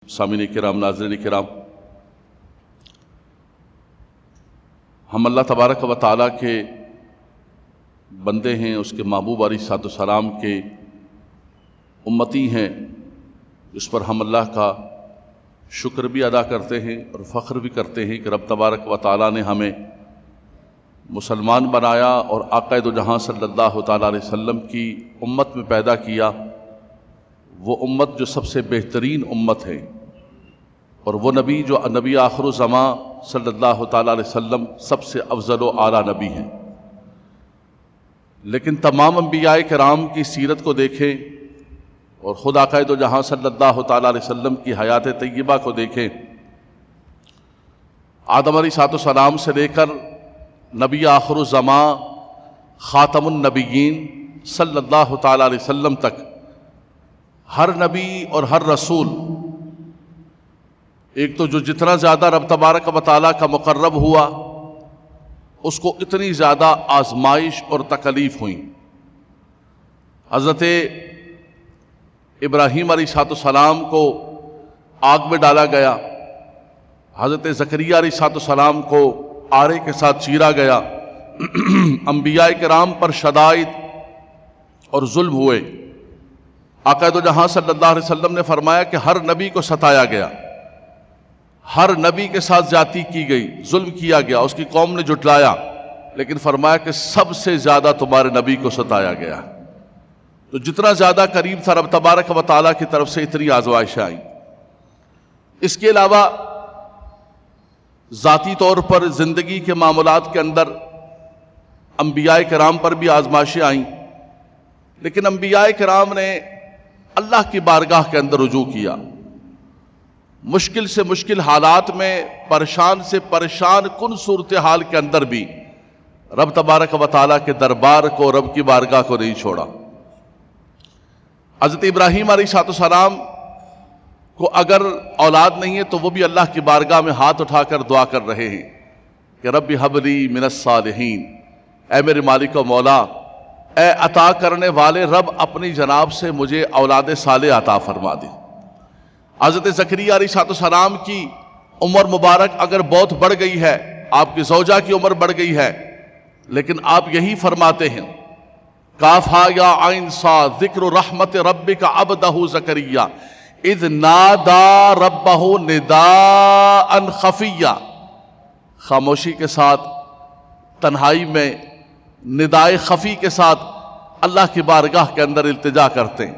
سامعین کرام، ناظرین کرام، ہم اللہ تبارک و تعالیٰ کے بندے ہیں، اس کے محبوب علیہ الصلوۃ والسلام کے امتی ہیں، اس پر ہم اللہ کا شکر بھی ادا کرتے ہیں اور فخر بھی کرتے ہیں کہ رب تبارک و تعالیٰ نے ہمیں مسلمان بنایا اور آقا دو جہاں صلی اللہ تعالیٰ علیہ وسلم کی امت میں پیدا کیا، وہ امت جو سب سے بہترین امت ہے، اور وہ نبی جو نبی آخر الزماں صلی اللہ تعالیٰ علیہ وسلم سب سے افضل و اعلیٰ نبی ہیں۔ لیکن تمام انبیاء کرام کی سیرت کو دیکھیں اور خود آقا دو جہاں صلی اللہ تعالیٰ علیہ وسلم کی حیات طیبہ کو دیکھیں، آدم علیہ السلام سے لے کر نبی آخر الزماں خاتم النبیین صلی اللہ تعالیٰ علیہ وسلم تک ہر نبی اور ہر رسول، ایک تو جو جتنا زیادہ رب تبارک و تعالیٰ کا مقرب ہوا، اس کو اتنی زیادہ آزمائش اور تکلیف ہوئیں۔ حضرت ابراہیم علیہ السلام کو آگ میں ڈالا گیا، حضرت زکریا علیہ السلام کو آرے کے ساتھ چیرا گیا، انبیاء کرام پر شدائد اور ظلم ہوئے۔ آقا دو جہاں صلی اللہ علیہ وسلم نے فرمایا کہ ہر نبی کو ستایا گیا، ہر نبی کے ساتھ زیادتی کی گئی، ظلم کیا گیا، اس کی قوم نے جھٹلایا، لیکن فرمایا کہ سب سے زیادہ تمہارے نبی کو ستایا گیا۔ تو جتنا زیادہ قریب تھا رب تبارک و تعالیٰ کی طرف سے اتنی آزمائشیں آئیں۔ اس کے علاوہ ذاتی طور پر زندگی کے معاملات کے اندر انبیاء کرام پر بھی آزمائشیں آئیں، لیکن انبیاء کرام نے اللہ کی بارگاہ کے اندر رجوع کیا۔ مشکل سے مشکل حالات میں پریشان سے پریشان کن صورتحال کے اندر بھی رب تبارک و تعالیٰ کے دربار کو، رب کی بارگاہ کو نہیں چھوڑا۔ حضرت ابراہیم علیہ السلام کو اگر اولاد نہیں ہے تو وہ بھی اللہ کی بارگاہ میں ہاتھ اٹھا کر دعا کر رہے ہیں کہ رب ھب لی من الصالحین، اے میرے مالک و مولا، اے عطا کرنے والے رب، اپنی جناب سے مجھے اولاد صالح عطا فرما دے۔ حضرت زکریا علیہ السلام کی عمر مبارک اگر بہت بڑھ گئی ہے، آپ کی زوجہ کی عمر بڑھ گئی ہے، لیکن آپ یہی فرماتے ہیں کافھا یا عین صاد ذکر رحمت ربک عبدہ زکریا اذ نادا ربہ نداء خفیا، خاموشی کے ساتھ، تنہائی میں، ندائے خفی کے ساتھ اللہ کی بارگاہ کے اندر التجا کرتے ہیں،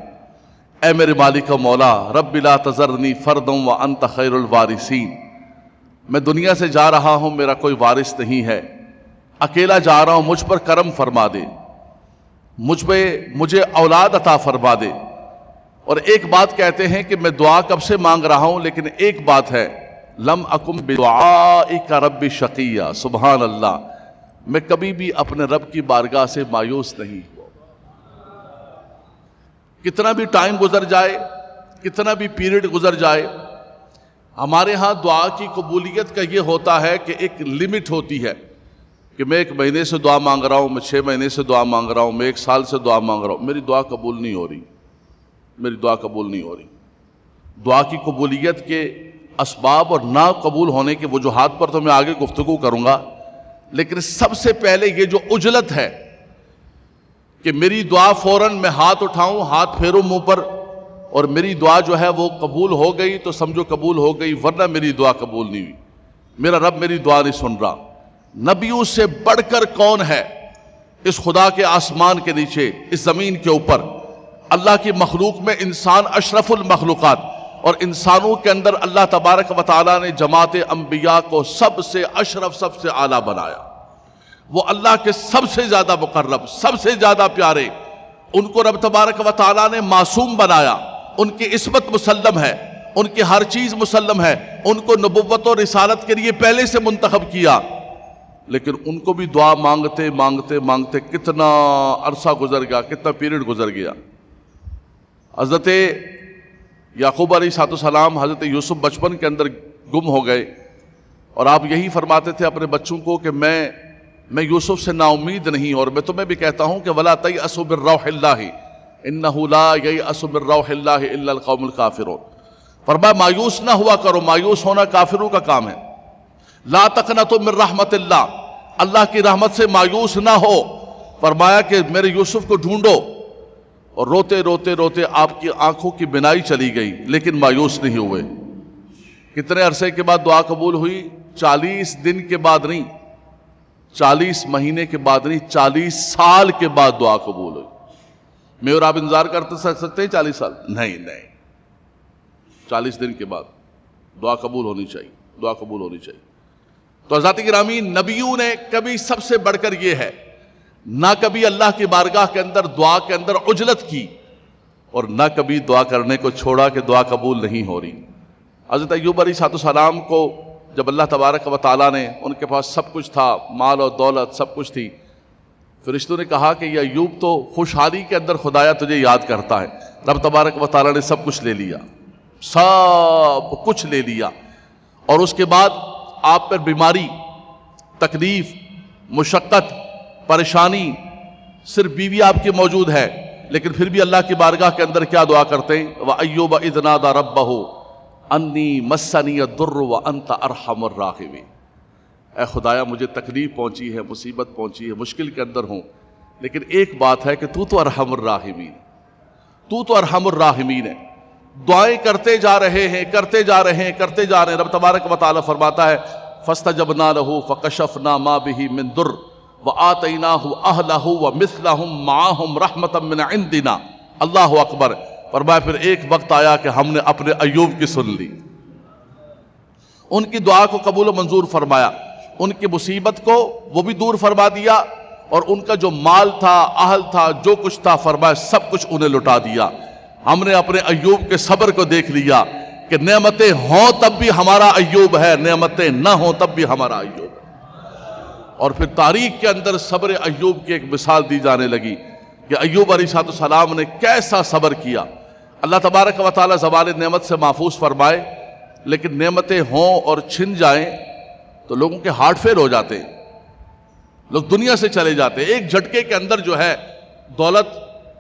اے میرے مالک و مولا، رب لا تذرنی فردا وانت خیر الوارثین، میں دنیا سے جا رہا ہوں، میرا کوئی وارث نہیں ہے، اکیلا جا رہا ہوں، مجھ پر کرم فرما دے، مجھے اولاد عطا فرما دے۔ اور ایک بات کہتے ہیں کہ میں دعا کب سے مانگ رہا ہوں، لیکن ایک بات ہے، لم اکم بدعائک رب شقیا، سبحان اللہ، میں کبھی بھی اپنے رب کی بارگاہ سے مایوس نہیں ہوا۔ کتنا بھی ٹائم گزر جائے، کتنا بھی پیریڈ گزر جائے، ہمارے ہاں دعا کی قبولیت کا یہ ہوتا ہے کہ ایک لمٹ ہوتی ہے کہ میں 1 مہینے سے دعا مانگ رہا ہوں، میں 6 مہینے سے دعا مانگ رہا ہوں، میں 1 سال سے دعا مانگ رہا ہوں، میری دعا قبول نہیں ہو رہی، میری دعا قبول نہیں ہو رہی۔ دعا کی قبولیت کے اسباب اور نہ قبول ہونے کے وجوہات پر تو میں آگے گفتگو کروں گا، لیکن سب سے پہلے یہ جو عجلت ہے کہ میری دعا فوراً میں ہاتھ اٹھاؤں، ہاتھ پھیروں منہ پر، اور میری دعا جو ہے وہ قبول ہو گئی تو سمجھو قبول ہو گئی، ورنہ میری دعا قبول نہیں ہوئی، میرا رب میری دعا نہیں سن رہا۔ نبیوں سے بڑھ کر کون ہے اس خدا کے آسمان کے نیچے، اس زمین کے اوپر؟ اللہ کی مخلوق میں انسان اشرف المخلوقات، اور انسانوں کے اندر اللہ تبارک و تعالیٰ نے جماعت انبیاء کو سب سے اشرف، سب سے اعلیٰ بنایا۔ وہ اللہ کے سب سے زیادہ مقرب، سب سے زیادہ پیارے، ان کو رب تبارک و تعالیٰ نے معصوم بنایا، ان کی عصمت مسلم ہے، ان کی ہر چیز مسلم ہے، ان کو نبوت اور رسالت کے لیے پہلے سے منتخب کیا، لیکن ان کو بھی دعا مانگتے مانگتے مانگتے کتنا عرصہ گزر گیا، کتنا پیریڈ گزر گیا۔ حضرت یعقوب علیہ السلام، حضرت یوسف بچپن کے اندر گم ہو گئے، اور آپ یہی فرماتے تھے اپنے بچوں کو کہ میں یوسف سے نا امید نہیں، اور میں تمہیں بھی کہتا ہوں کہ وَلَا تَيْأَسُوا مِن رَّوْحِ اللَّهِ إِنَّهُ لَا يَيْأَسُ مِن رَّوْحِ اللَّهِ إِلَّا الْقَوْمُ الْكَافِرُونَ۔ فرمایا مایوس نہ ہوا کرو، مایوس ہونا کافروں کا کام ہے. لا تقنطوا من رحمت اللہ، اللہ کی رحمت سے مایوس نہ ہو. فرمایا کہ میرے یوسف کو ڈھونڈو، اور روتے روتے روتے آپ کی آنکھوں کی بینائی چلی گئی لیکن مایوس نہیں ہوئے. کتنے عرصے کے بعد دعا قبول ہوئی؟ 40 دن کے بعد نہیں، 40 مہینے کے بعد نہیں، 40 سال کے بعد دعا قبول ہوئی. میں اور آپ انتظار کرتے سکتے ہیں 40 سال؟ نہیں نہیں، 40 دن کے بعد دعا قبول ہونی چاہیے، دعا قبول ہونی چاہیے. تو حضرات گرامی، نبیوں نے کبھی سب سے بڑھ کر یہ ہے، نہ کبھی اللہ کی بارگاہ کے اندر دعا کے اندر عجلت کی، اور نہ کبھی دعا کرنے کو چھوڑا کہ دعا قبول نہیں ہو رہی. حضرت ایوب علیہ السلام کو جب اللہ تبارک و تعالیٰ نے، ان کے پاس سب کچھ تھا، مال و دولت سب کچھ تھی، فرشتوں نے کہا کہ یہ ایوب تو خوشحالی کے اندر خدایا تجھے یاد کرتا ہے. رب تبارک و تعالیٰ نے سب کچھ لے لیا، سب کچھ لے لیا. اور اس کے بعد آپ پر بیماری، تکلیف، مشقت، پریشانی، صرف بیوی آپ کی موجود ہے، لیکن پھر بھی اللہ کی بارگاہ کے اندر کیا دعا کرتے ہیں؟ وَأَيُّوبَ إِذْ نَادَى رَبَّهُ أَنِّي مَسَّنِيَ الضُّرُّ وَأَنْتَ أَرْحَمُ الرَّاحِمِينَ. اے خدایا مجھے تکلیف پہنچی ہے، مصیبت پہنچی ہے، مشکل کے اندر ہوں، لیکن ایک بات ہے کہ تو ارحم الراحمین، تو ارحم الراحمین ہے. دعائیں کرتے جا رہے ہیں، کرتے جا رہے ہیں، کرتے جا رہے ہیں. رب تبارک و تعالیٰ فرماتا ہے فَاسْتَجَبْنَا لَهُ فَكَشَفْنَا مَا بِهِ مِن ضُرٍّ وَآتَيْنَاهُ أَهْلَهُ وَمِثْلَهُمْ مَعَهُمْ رَحْمَةً مِّنْ عِنْدِنَا. اللہ اکبر. فرمایا پھر ایک وقت آیا کہ ہم نے اپنے ایوب کی سن لی، ان کی دعا کو قبول و منظور فرمایا، ان کی مصیبت کو وہ بھی دور فرما دیا، اور ان کا جو مال تھا، اہل تھا، جو کچھ تھا، فرمایا سب کچھ انہیں لٹا دیا. ہم نے اپنے ایوب کے صبر کو دیکھ لیا کہ نعمتیں ہوں تب بھی ہمارا ایوب ہے، نعمتیں نہ ہوں تب بھی ہمارا ایوب ہے. اور پھر تاریخ کے اندر صبر ایوب کی ایک مثال دی جانے لگی کہ ایوب علیہ السلام نے کیسا صبر کیا. اللہ تبارک و تعالیٰ زوال نعمت سے محفوظ فرمائے، لیکن نعمتیں ہوں اور چھن جائیں تو لوگوں کے ہارٹ فیل ہو جاتے ہیں، لوگ دنیا سے چلے جاتے ہیں. ایک جھٹکے کے اندر جو ہے دولت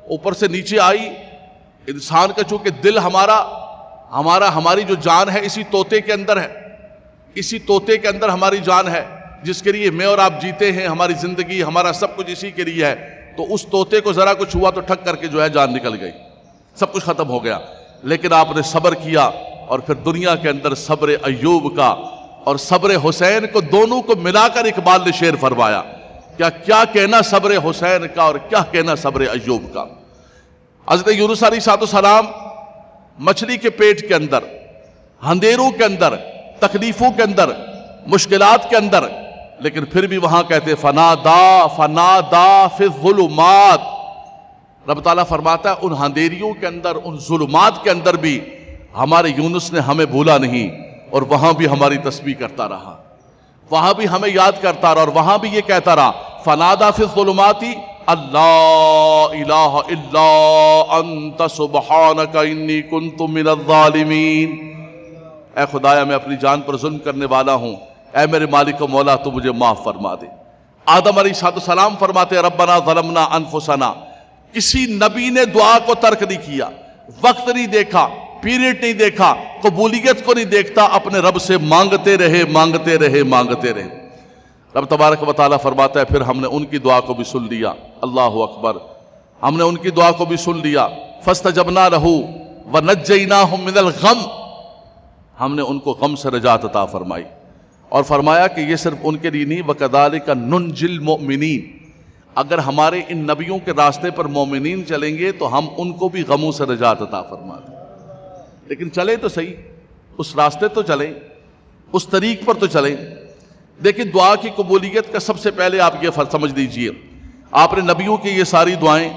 اوپر سے نیچے آئی. انسان کا چونکہ دل ہماری جو جان ہے اسی طوطے کے اندر ہے، اسی طوطے کے اندر ہماری جان ہے، جس کے لیے میں اور آپ جیتے ہیں، ہماری زندگی، ہمارا سب کچھ اسی کے لیے ہے. تو اس طوطے کو ذرا کچھ ہوا تو ٹھک کر کے جو ہے جان نکل گئی، سب کچھ ختم ہو گیا. لیکن آپ نے صبر کیا، اور پھر دنیا کے اندر صبر ایوب کا اور صبر حسین کو، دونوں کو ملا کر اقبال نے شعر فرمایا. کیا کہنا صبر حسین کا اور کیا کہنا صبر ایوب کا. حضرت یونس علیہ السلام مچھلی کے پیٹ کے اندر، اندھیروں کے اندر، تکلیفوں کے اندر، مشکلات کے اندر، لیکن پھر بھی وہاں کہتے فنادا فی الظلمات. رب تعالیٰ فرماتا ہے ان اندھیریوں کے اندر، ان ظلمات کے اندر بھی ہمارے یونس نے ہمیں بھولا نہیں، اور وہاں بھی ہماری تسبیح کرتا رہا، وہاں بھی ہمیں یاد کرتا رہا، اور وہاں بھی یہ کہتا رہا فنادا فی الظلمات اللہ الہ الا انت سبحانک انی کنت من الظالمین. اے خدایا میں اپنی جان پر ظلم کرنے والا ہوں، اے میرے مالک و مولا تو مجھے معاف فرما دے. آدم علیہ السلام فرماتے ربنا ظلمنا انفسنا. کسی نبی نے دعا کو ترک نہیں کیا، وقت نہیں دیکھا، پیریڈ نہیں دیکھا، قبولیت کو نہیں دیکھتا، اپنے رب سے مانگتے رہے، مانگتے رہے، مانگتے رہے. رب تبارک و تعالیٰ فرماتا ہے پھر ہم نے ان کی دعا کو بھی سن لیا. اللہ اکبر. ہم نے ان کی دعا کو بھی سن لیا. فاستجبنا لہ ونجیناہم من الغم. ہم نے ان کو غم سے نجات عطا فرمائی، اور فرمایا کہ یہ صرف ان کے لیے نہیں، وَكَذَلِكَ نُنْجِي الْمُؤْمِنِينَ. اگر ہمارے ان نبیوں کے راستے پر مومنین چلیں گے تو ہم ان کو بھی غموں سے نجات عطا فرما دیں. لیکن چلیں تو صحیح، اس راستے تو چلیں، اس طریق پر تو چلیں. دیکھیں دعا کی قبولیت کا سب سے پہلے آپ یہ سمجھ لیجئے، آپ نے نبیوں کی یہ ساری دعائیں،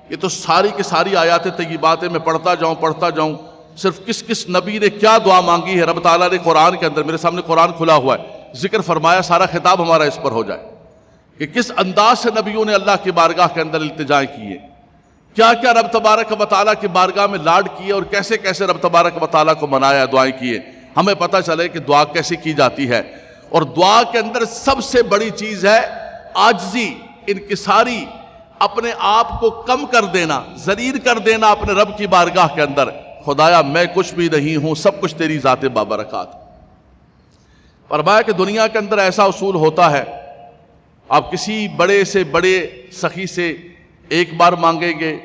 یہ تو ساری کی ساری آیات طیبات میں پڑھتا جاؤں، صرف کس نبی نے کیا دعا مانگی ہے رب تعالیٰ نے قرآن کے اندر، میرے سامنے قرآن کھلا ہوا ہے، ذکر فرمایا، سارا خطاب ہمارا اس پر ہو جائے کہ کس انداز سے نبیوں نے اللہ کی بارگاہ کے اندر التجائیں کیے، کیا کیا رب تبارک و تعالیٰ کی بارگاہ میں لاڈ کیے، اور کیسے کیسے رب تبارک و تعالیٰ کو منایا، دعائیں کیے. ہمیں پتہ چلے کہ دعا کیسے کی جاتی ہے. اور دعا کے اندر سب سے بڑی چیز ہے عاجزی، انکساری، اپنے آپ کو کم کر دینا، ذلیل کر دینا اپنے رب کی بارگاہ کے اندر. خدایا میں کچھ بھی نہیں ہوں، سب کچھ تیری ذات بابرکات۔ فرمایا کہ دنیا کے اندر ایسا اصول ہوتا ہے، آپ کسی بڑے سے بڑے سخی سے ایک بار مانگیں گے،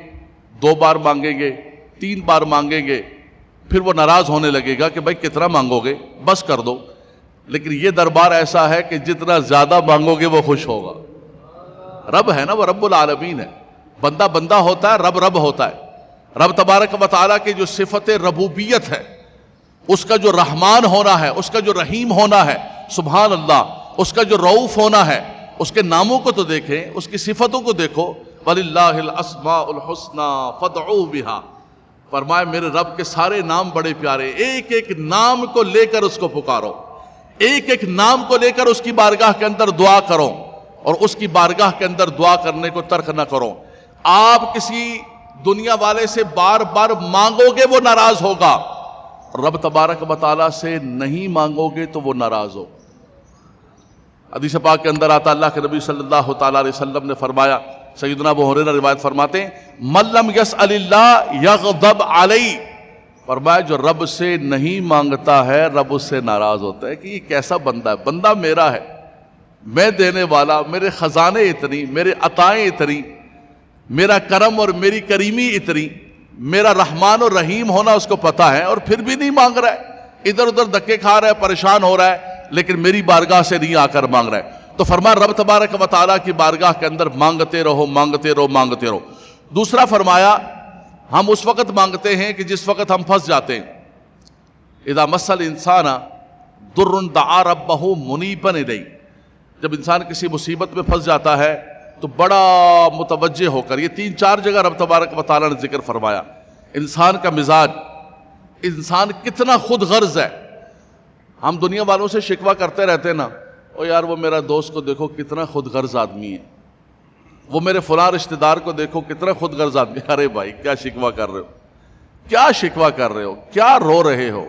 2 بار مانگیں گے، 3 بار مانگیں گے، پھر وہ ناراض ہونے لگے گا کہ بھائی کتنا مانگو گے، بس کر دو۔ لیکن یہ دربار ایسا ہے کہ جتنا زیادہ مانگو گے وہ خوش ہوگا۔ رب ہے نا، وہ رب العالمین ہے، بندہ بندہ ہوتا ہے، رب رب ہوتا ہے۔ رب تبارک و تعالیٰ کی جو صفت ربوبیت ہے، اس کا جو رحمان ہونا ہے، اس کا جو رحیم ہونا ہے، سبحان اللہ، اس کا جو رؤوف ہونا ہے، اس کے ناموں کو تو دیکھیں، اس کی صفتوں کو دیکھو، وَلِلَّهِ الْأَسْمَاءُ الْحُسْنَى فَادْعُوهُ بِهَا۔ فرمایا میرے رب کے سارے نام بڑے پیارے، ایک ایک نام کو لے کر اس کو پکارو، ایک ایک نام کو لے کر اس کی بارگاہ کے اندر دعا کرو، اور اس کی بارگاہ کے اندر دعا کرنے کو ترک نہ کرو۔ آپ کسی دنیا والے سے بار بار مانگو گے وہ ناراض ہوگا، رب تبارک و تعالیٰ سے نہیں مانگو گے تو وہ ناراض ہو۔ حدیث پاک کے اندر آتا، اللہ کے نبی صلی اللہ تعالیٰ علیہ وسلم نے فرمایا، سیدنا ابو ہریرہ روایت فرماتے ہیں، من لم یسأل اللہ یغضب علیہ۔ فرمایا جو رب سے نہیں مانگتا ہے رب اس سے ناراض ہوتا ہے کہ یہ کیسا بندہ ہے، بندہ میرا ہے، میں دینے والا، میرے خزانے اتنی، میرے عطائیں اتنی، میرا کرم اور میری کریمی اتنی، میرا رحمان اور رحیم ہونا اس کو پتا ہے، اور پھر بھی نہیں مانگ رہا ہے، ادھر ادھر دھکے کھا رہا ہے، پریشان ہو رہا ہے، لیکن میری بارگاہ سے نہیں آ کر مانگ رہا ہے۔ تو فرمایا رب تبارک و تعالیٰ کی بارگاہ کے اندر مانگتے رہو، مانگتے رہو، مانگتے رہو۔ دوسرا فرمایا ہم اس وقت مانگتے ہیں کہ جس وقت ہم پھنس جاتے ہیں۔ اذا مس الانسان ضر دعا ربہ منیبا الیہ، جب انسان کسی مصیبت میں پھنس جاتا ہے تو بڑا متوجہ ہو کر، یہ 3-4 جگہ رب تبارک و تعالیٰ نے ذکر فرمایا، انسان کا مزاج، انسان کتنا خود غرض ہے۔ ہم دنیا والوں سے شکوہ کرتے رہتے ہیں نا، او یار وہ میرا دوست کو دیکھو کتنا خود غرض آدمی ہے، وہ میرے فلاں رشتہ دار کو دیکھو کتنا خود غرض آدمی ہے۔ ارے بھائی کیا شکوہ کر رہے ہو، کیا شکوہ کر رہے ہو، کیا رو رہے ہو،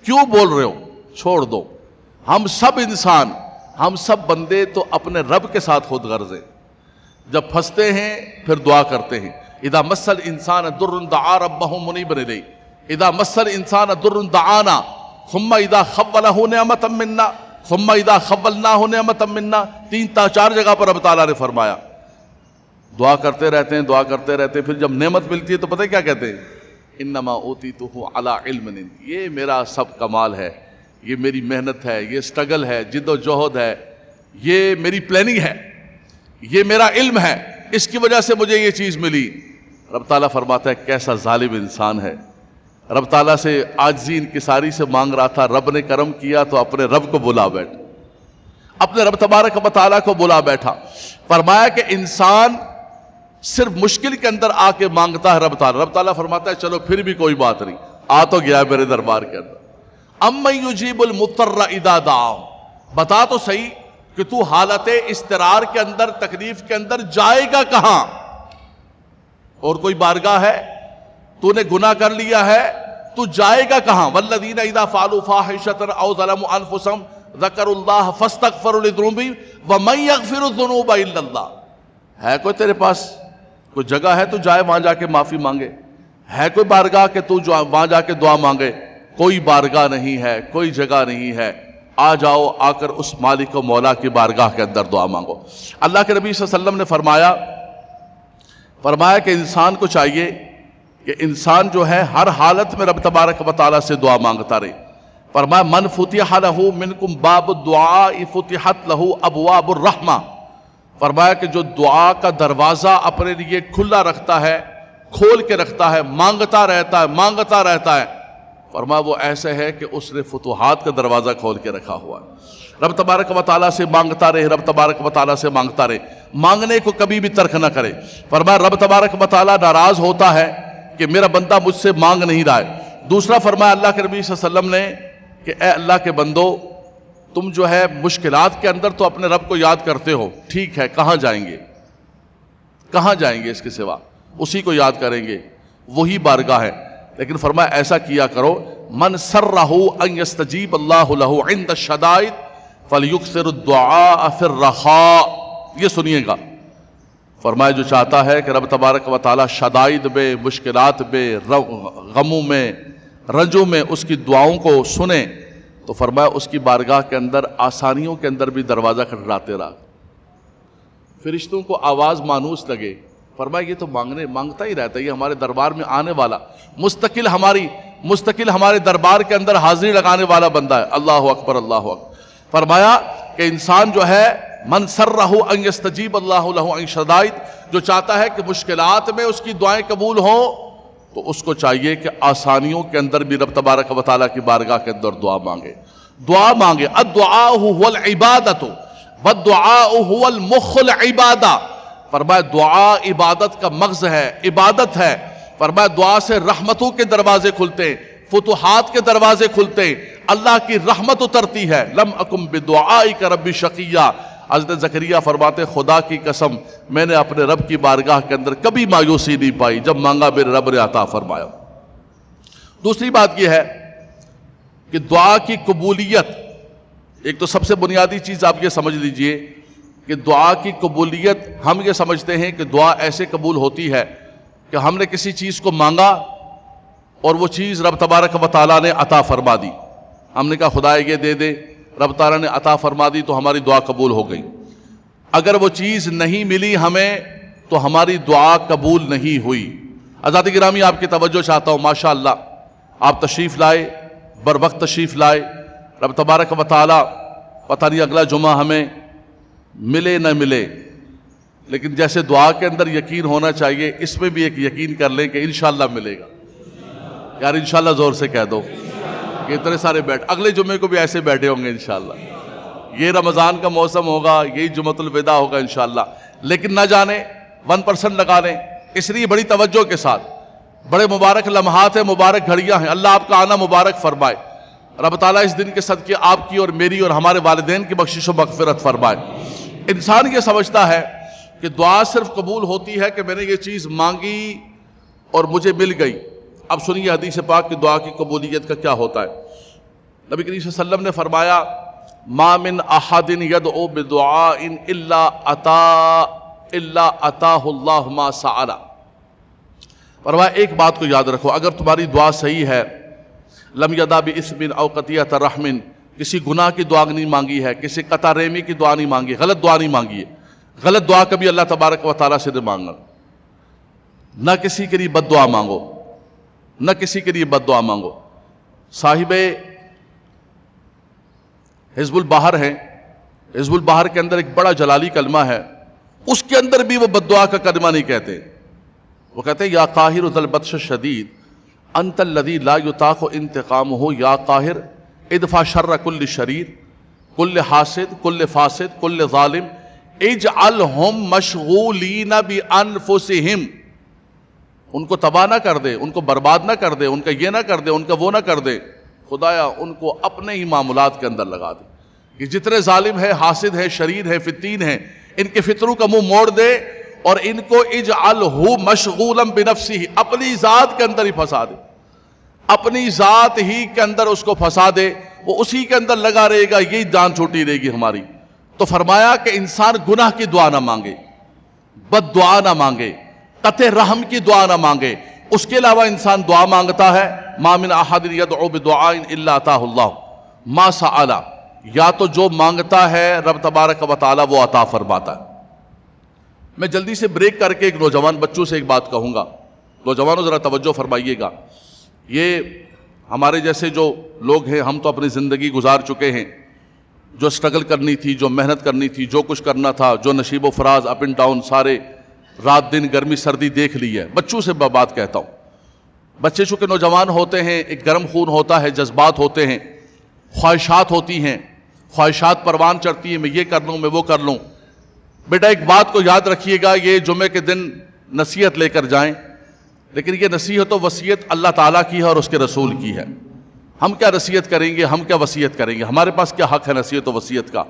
کیوں بول رہے ہو، چھوڑ دو۔ ہم سب انسان، ہم سب بندے تو اپنے رب کے ساتھ خود غرض ہیں۔ جب پھنستے ہیں پھر دعا کرتے ہیں، اذا مس الانسان ضر دعا ربہ منیبا الیہ، اذا مس الانسان ضر دعانا ثم اذا خولہ نعمتا منا ثم اذا خولناہ نعمتا منا، 3-4 جگہ پر رب تعالیٰ نے فرمایا۔ دعا کرتے رہتے ہیں، دعا کرتے رہتے ہیں، پھر جب نعمت ملتی ہے تو پتہ کیا کہتے ہیں، انما اوتیتہ علی علم عندی، یہ میرا سب کمال ہے، یہ میری محنت ہے، یہ سٹرگل ہے، جد و جہد ہے، یہ میری پلاننگ ہے، یہ میرا علم ہے، اس کی وجہ سے مجھے یہ چیز ملی۔ رب تعالیٰ فرماتا ہے کیسا ظالم انسان ہے۔ رب تعالیٰ سے عاجزی انکساری سے مانگ رہا تھا، رب نے کرم کیا تو اپنے رب کو بلا بیٹھا، اپنے رب تبارک و تعالیٰ کو بلا بیٹھا۔ فرمایا کہ انسان صرف مشکل کے اندر آ کے مانگتا ہے رب تعالیٰ، رب تعالیٰ فرماتا ہے چلو پھر بھی کوئی بات نہیں، آ تو گیا میرے دربار کے اندر۔ امن یجیب المضطر اذا دعاہ، بتا تو صحیح کہ تو حالت اضطرار کے اندر، تکلیف کے اندر جائے گا کہاں؟ اور کوئی بارگاہ ہے؟ تو نے گناہ کر لیا ہے، تو جائے گا کہاں؟ والذین اذا فعلوا فاحشۃ او ظلموا انفسهم ذکروا اللہ فاستغفروا لذنوبہم ومن یغفر الذنوب الا اللہ۔ ہے کوئی تیرے پاس کوئی جگہ ہے تو جائے وہاں جا کے معافی مانگے؟ ہے کوئی بارگاہ کہ تو وہاں جا کے دعا مانگے؟ کوئی بارگاہ نہیں ہے، کوئی جگہ نہیں ہے۔ آ جاؤ، آ کر اس مالک و مولا کی بارگاہ کے اندر دعا مانگو۔ اللہ کے نبی صلی اللہ علیہ وسلم نے فرمایا کہ انسان کو چاہیے کہ انسان جو ہے ہر حالت میں رب تبارک و تعالیٰ سے دعا مانگتا رہے۔ فرمایا من فتح لہ منکم باب الدعاء فتحت لہ ابواب الرحمہ۔ فرمایا کہ جو دعا کا دروازہ اپنے لیے کھلا رکھتا ہے، کھول کے رکھتا ہے، مانگتا رہتا ہے، مانگتا رہتا ہے، فرمایا وہ ایسے ہے کہ اس نے فتوحات کا دروازہ کھول کے رکھا ہوا ہے۔ رب تبارک و تعالیٰ سے مانگتا رہے، رب تبارک و تعالیٰ سے مانگتا رہے، مانگنے کو کبھی بھی ترک نہ کرے۔ فرمایا رب تبارک و تعالیٰ ناراض ہوتا ہے کہ میرا بندہ مجھ سے مانگ نہیں رہا ہے۔ دوسرا فرمایا اللہ کے نبی صلی اللہ علیہ وسلم نے کہ اے اللہ کے بندو، تم جو ہے مشکلات کے اندر تو اپنے رب کو یاد کرتے ہو، ٹھیک ہے، کہاں جائیں گے؟ کہاں جائیں گے اس کے سوا؟ اسی کو یاد کریں گے، وہی بارگاہ ہے۔ لیکن فرمایا ایسا کیا کرو، من سرہ ان یستجیب اللہ لہ عند الشدائد فلیکثر الدعاء فی الرخاء۔ یہ سنیے گا، فرمایا جو چاہتا ہے کہ رب تبارک و تعالیٰ شدائد میں، مشکلات میں، غموں میں، رنجوں میں اس کی دعاؤں کو سنے تو فرمایا اس کی بارگاہ کے اندر آسانیوں کے اندر بھی دروازہ کھٹکھٹاتے رہا، فرشتوں کو آواز مانوس لگے۔ فرمایا یہ تو مانگتا ہی رہتا ہے، یہ ہمارے دربار میں آنے والا، مستقل ہمارے دربار کے اندر حاضری لگانے والا بندہ ہے۔ اللہ اکبر، اللہ اکبر۔ فرمایا کہ انسان جو ہے من سرہ ان یستجیب اللہ لہ ان شدائد، جو چاہتا ہے کہ مشکلات میں اس کی دعائیں قبول ہوں تو اس کو چاہیے کہ آسانیوں کے اندر بھی رب تبارک و تعالیٰ کی بارگاہ کے اندر دعا مانگے۔ الدعاء هو العبادۃ والدعاء هو المخ العبادہ۔ فرمایا دعا عبادت کا مغز ہے، عبادت ہے۔ فرمایا دعا سے رحمتوں کے دروازے کھلتے ہیں، فتوحات کے دروازے کھلتے ہیں، اللہ کی رحمت اترتی ہے۔ لم اکم بدعائک رب شقیہ۔ حضرت زکریا فرماتے خدا کی قسم میں نے اپنے رب کی بارگاہ کے اندر کبھی مایوسی نہیں پائی، جب مانگا میرے رب نے عطا فرمایا۔ دوسری بات یہ ہے کہ دعا کی قبولیت، ایک تو سب سے بنیادی چیز آپ یہ سمجھ لیجئے کہ دعا کی قبولیت، ہم یہ سمجھتے ہیں کہ دعا ایسے قبول ہوتی ہے کہ ہم نے کسی چیز کو مانگا اور وہ چیز رب تبارک و تعالیٰ نے عطا فرما دی۔ ہم نے کہا خدا یہ دے دے، رب تعالیٰ نے عطا فرما دی تو ہماری دعا قبول ہو گئی۔ اگر وہ چیز نہیں ملی ہمیں تو ہماری دعا قبول نہیں ہوئی۔ حضرات گرامی آپ کی توجہ چاہتا ہوں، ماشاءاللہ آپ تشریف لائے، بر وقت تشریف لائے، رب تبارک و تعالیٰ پتہ نہیں اگلا جمعہ ہمیں ملے نہ ملے، لیکن جیسے دعا کے اندر یقین ہونا چاہیے اس میں بھی ایک یقین کر لیں کہ انشاءاللہ ملے گا۔ یار انشاءاللہ زور سے کہہ دو کہ اتنے سارے اگلے جمعے کو بھی ایسے بیٹھے ہوں گے انشاءاللہ۔ یہ رمضان کا موسم ہوگا، یہی جمعۃ الوداع ہوگا انشاءاللہ، لیکن نہ جانے 1% لگا لیں، اس لیے بڑی توجہ کے ساتھ، بڑے مبارک لمحات ہیں، مبارک گھڑیاں ہیں، اللہ آپ کا آنا مبارک فرمائے۔ رب تعالیٰ اس دن کے صدقے آپ کی اور میری اور ہمارے والدین کی بخشش و مغفرت فرمائے۔ انسان یہ سمجھتا ہے کہ دعا صرف قبول ہوتی ہے کہ میں نے یہ چیز مانگی اور مجھے مل گئی۔ اب سنیے حدیث پاک کی دعا کی قبولیت کا کیا ہوتا ہے۔ نبی کریم صلی اللہ علیہ وسلم نے فرمایا ما من احد یدعو بدعاء الا اتاہ اللہ ما سأل۔ فرمایا ایک بات کو یاد رکھو، اگر تمہاری دعا صحیح ہے، لم یدع باسم او قطیعۃ رحم، کسی گناہ کی دعا نہیں مانگی ہے، کسی قطع رحمی کی دعا نہیں مانگی، غلط دعا نہیں مانگی ہے۔ غلط دعا کبھی اللہ تبارک و تعالیٰ سے نہیں مانگنا، نہ کسی کے لیے بد دعا مانگو، نہ کسی کے لیے بد دعا مانگو۔ صاحب حزب البحر ہیں، حزب البحر کے اندر ایک بڑا جلالی کلمہ ہے، اس کے اندر بھی وہ بد دعا کا کلمہ نہیں کہتے، وہ کہتے ہیں یا قاہر ذا البطش الشدید انت الذی لا یطاق انتقامہ یا قاہر ادفع شر کل شریر کل حاسد کل فاسد کل ظالم اجعلہم مشغولین بانفسہم۔ ان کو تباہ نہ کر دے، ان کو برباد نہ کر دے، ان کا یہ نہ کر دے، ان کا وہ نہ کر دے، خدایا ان کو اپنے ہی معاملات کے اندر لگا دے۔ کہ جتنے ظالم ہیں، حاسد ہیں، شریر ہیں، فتین ہیں، ان کے فطروں کا منہ موڑ دے اور ان کو اجعلہ مشغولا بنفسہ، اپنی ذات کے اندر ہی پھنسا دے، اپنی ذات ہی کے اندر اس کو پھنسا دے، وہ اسی کے اندر لگا رہے گا، یہی جان چھوٹی رہے گی ہماری۔ تو فرمایا کہ انسان گناہ کی دعا نہ مانگے، بد دعا نہ مانگے، قطع رحم کی دعا نہ مانگے۔ اس کے علاوہ انسان دعا مانگتا ہے، ما من احد یدعو بدعاء الا اتاہ اللہ ما سأل، یا تو جو مانگتا ہے رب تبارک و تعالی وہ عطا فرماتا ہے۔ میں جلدی سے بریک کر کے ایک نوجوان بچوں سے ایک بات کہوں گا، نوجوانوں ذرا توجہ فرمائیے گا۔ یہ ہمارے جیسے جو لوگ ہیں، ہم تو اپنی زندگی گزار چکے ہیں، جو سٹرگل کرنی تھی، جو محنت کرنی تھی، جو کچھ کرنا تھا، جو نشیب و فراز اپ اینڈ ڈاؤن سارے رات دن گرمی سردی دیکھ لی ہے۔ بچوں سے بات کہتا ہوں، بچے چونکہ نوجوان ہوتے ہیں، ایک گرم خون ہوتا ہے، جذبات ہوتے ہیں، خواہشات ہوتی ہیں، خواہشات پروان چڑھتی ہیں، میں یہ کر لوں، میں وہ کر لوں۔ بیٹا ایک بات کو یاد رکھیے گا، یہ جمعے کے دن نصیحت لے کر جائیں، لیکن یہ نصیحت و وصیت اللہ تعالیٰ کی ہے اور اس کے رسول کی ہے۔ ہم کیا نصیحت کریں گے، ہم کیا وصیت کریں گے، ہمارے پاس کیا حق ہے نصیحت و وصیت کا؟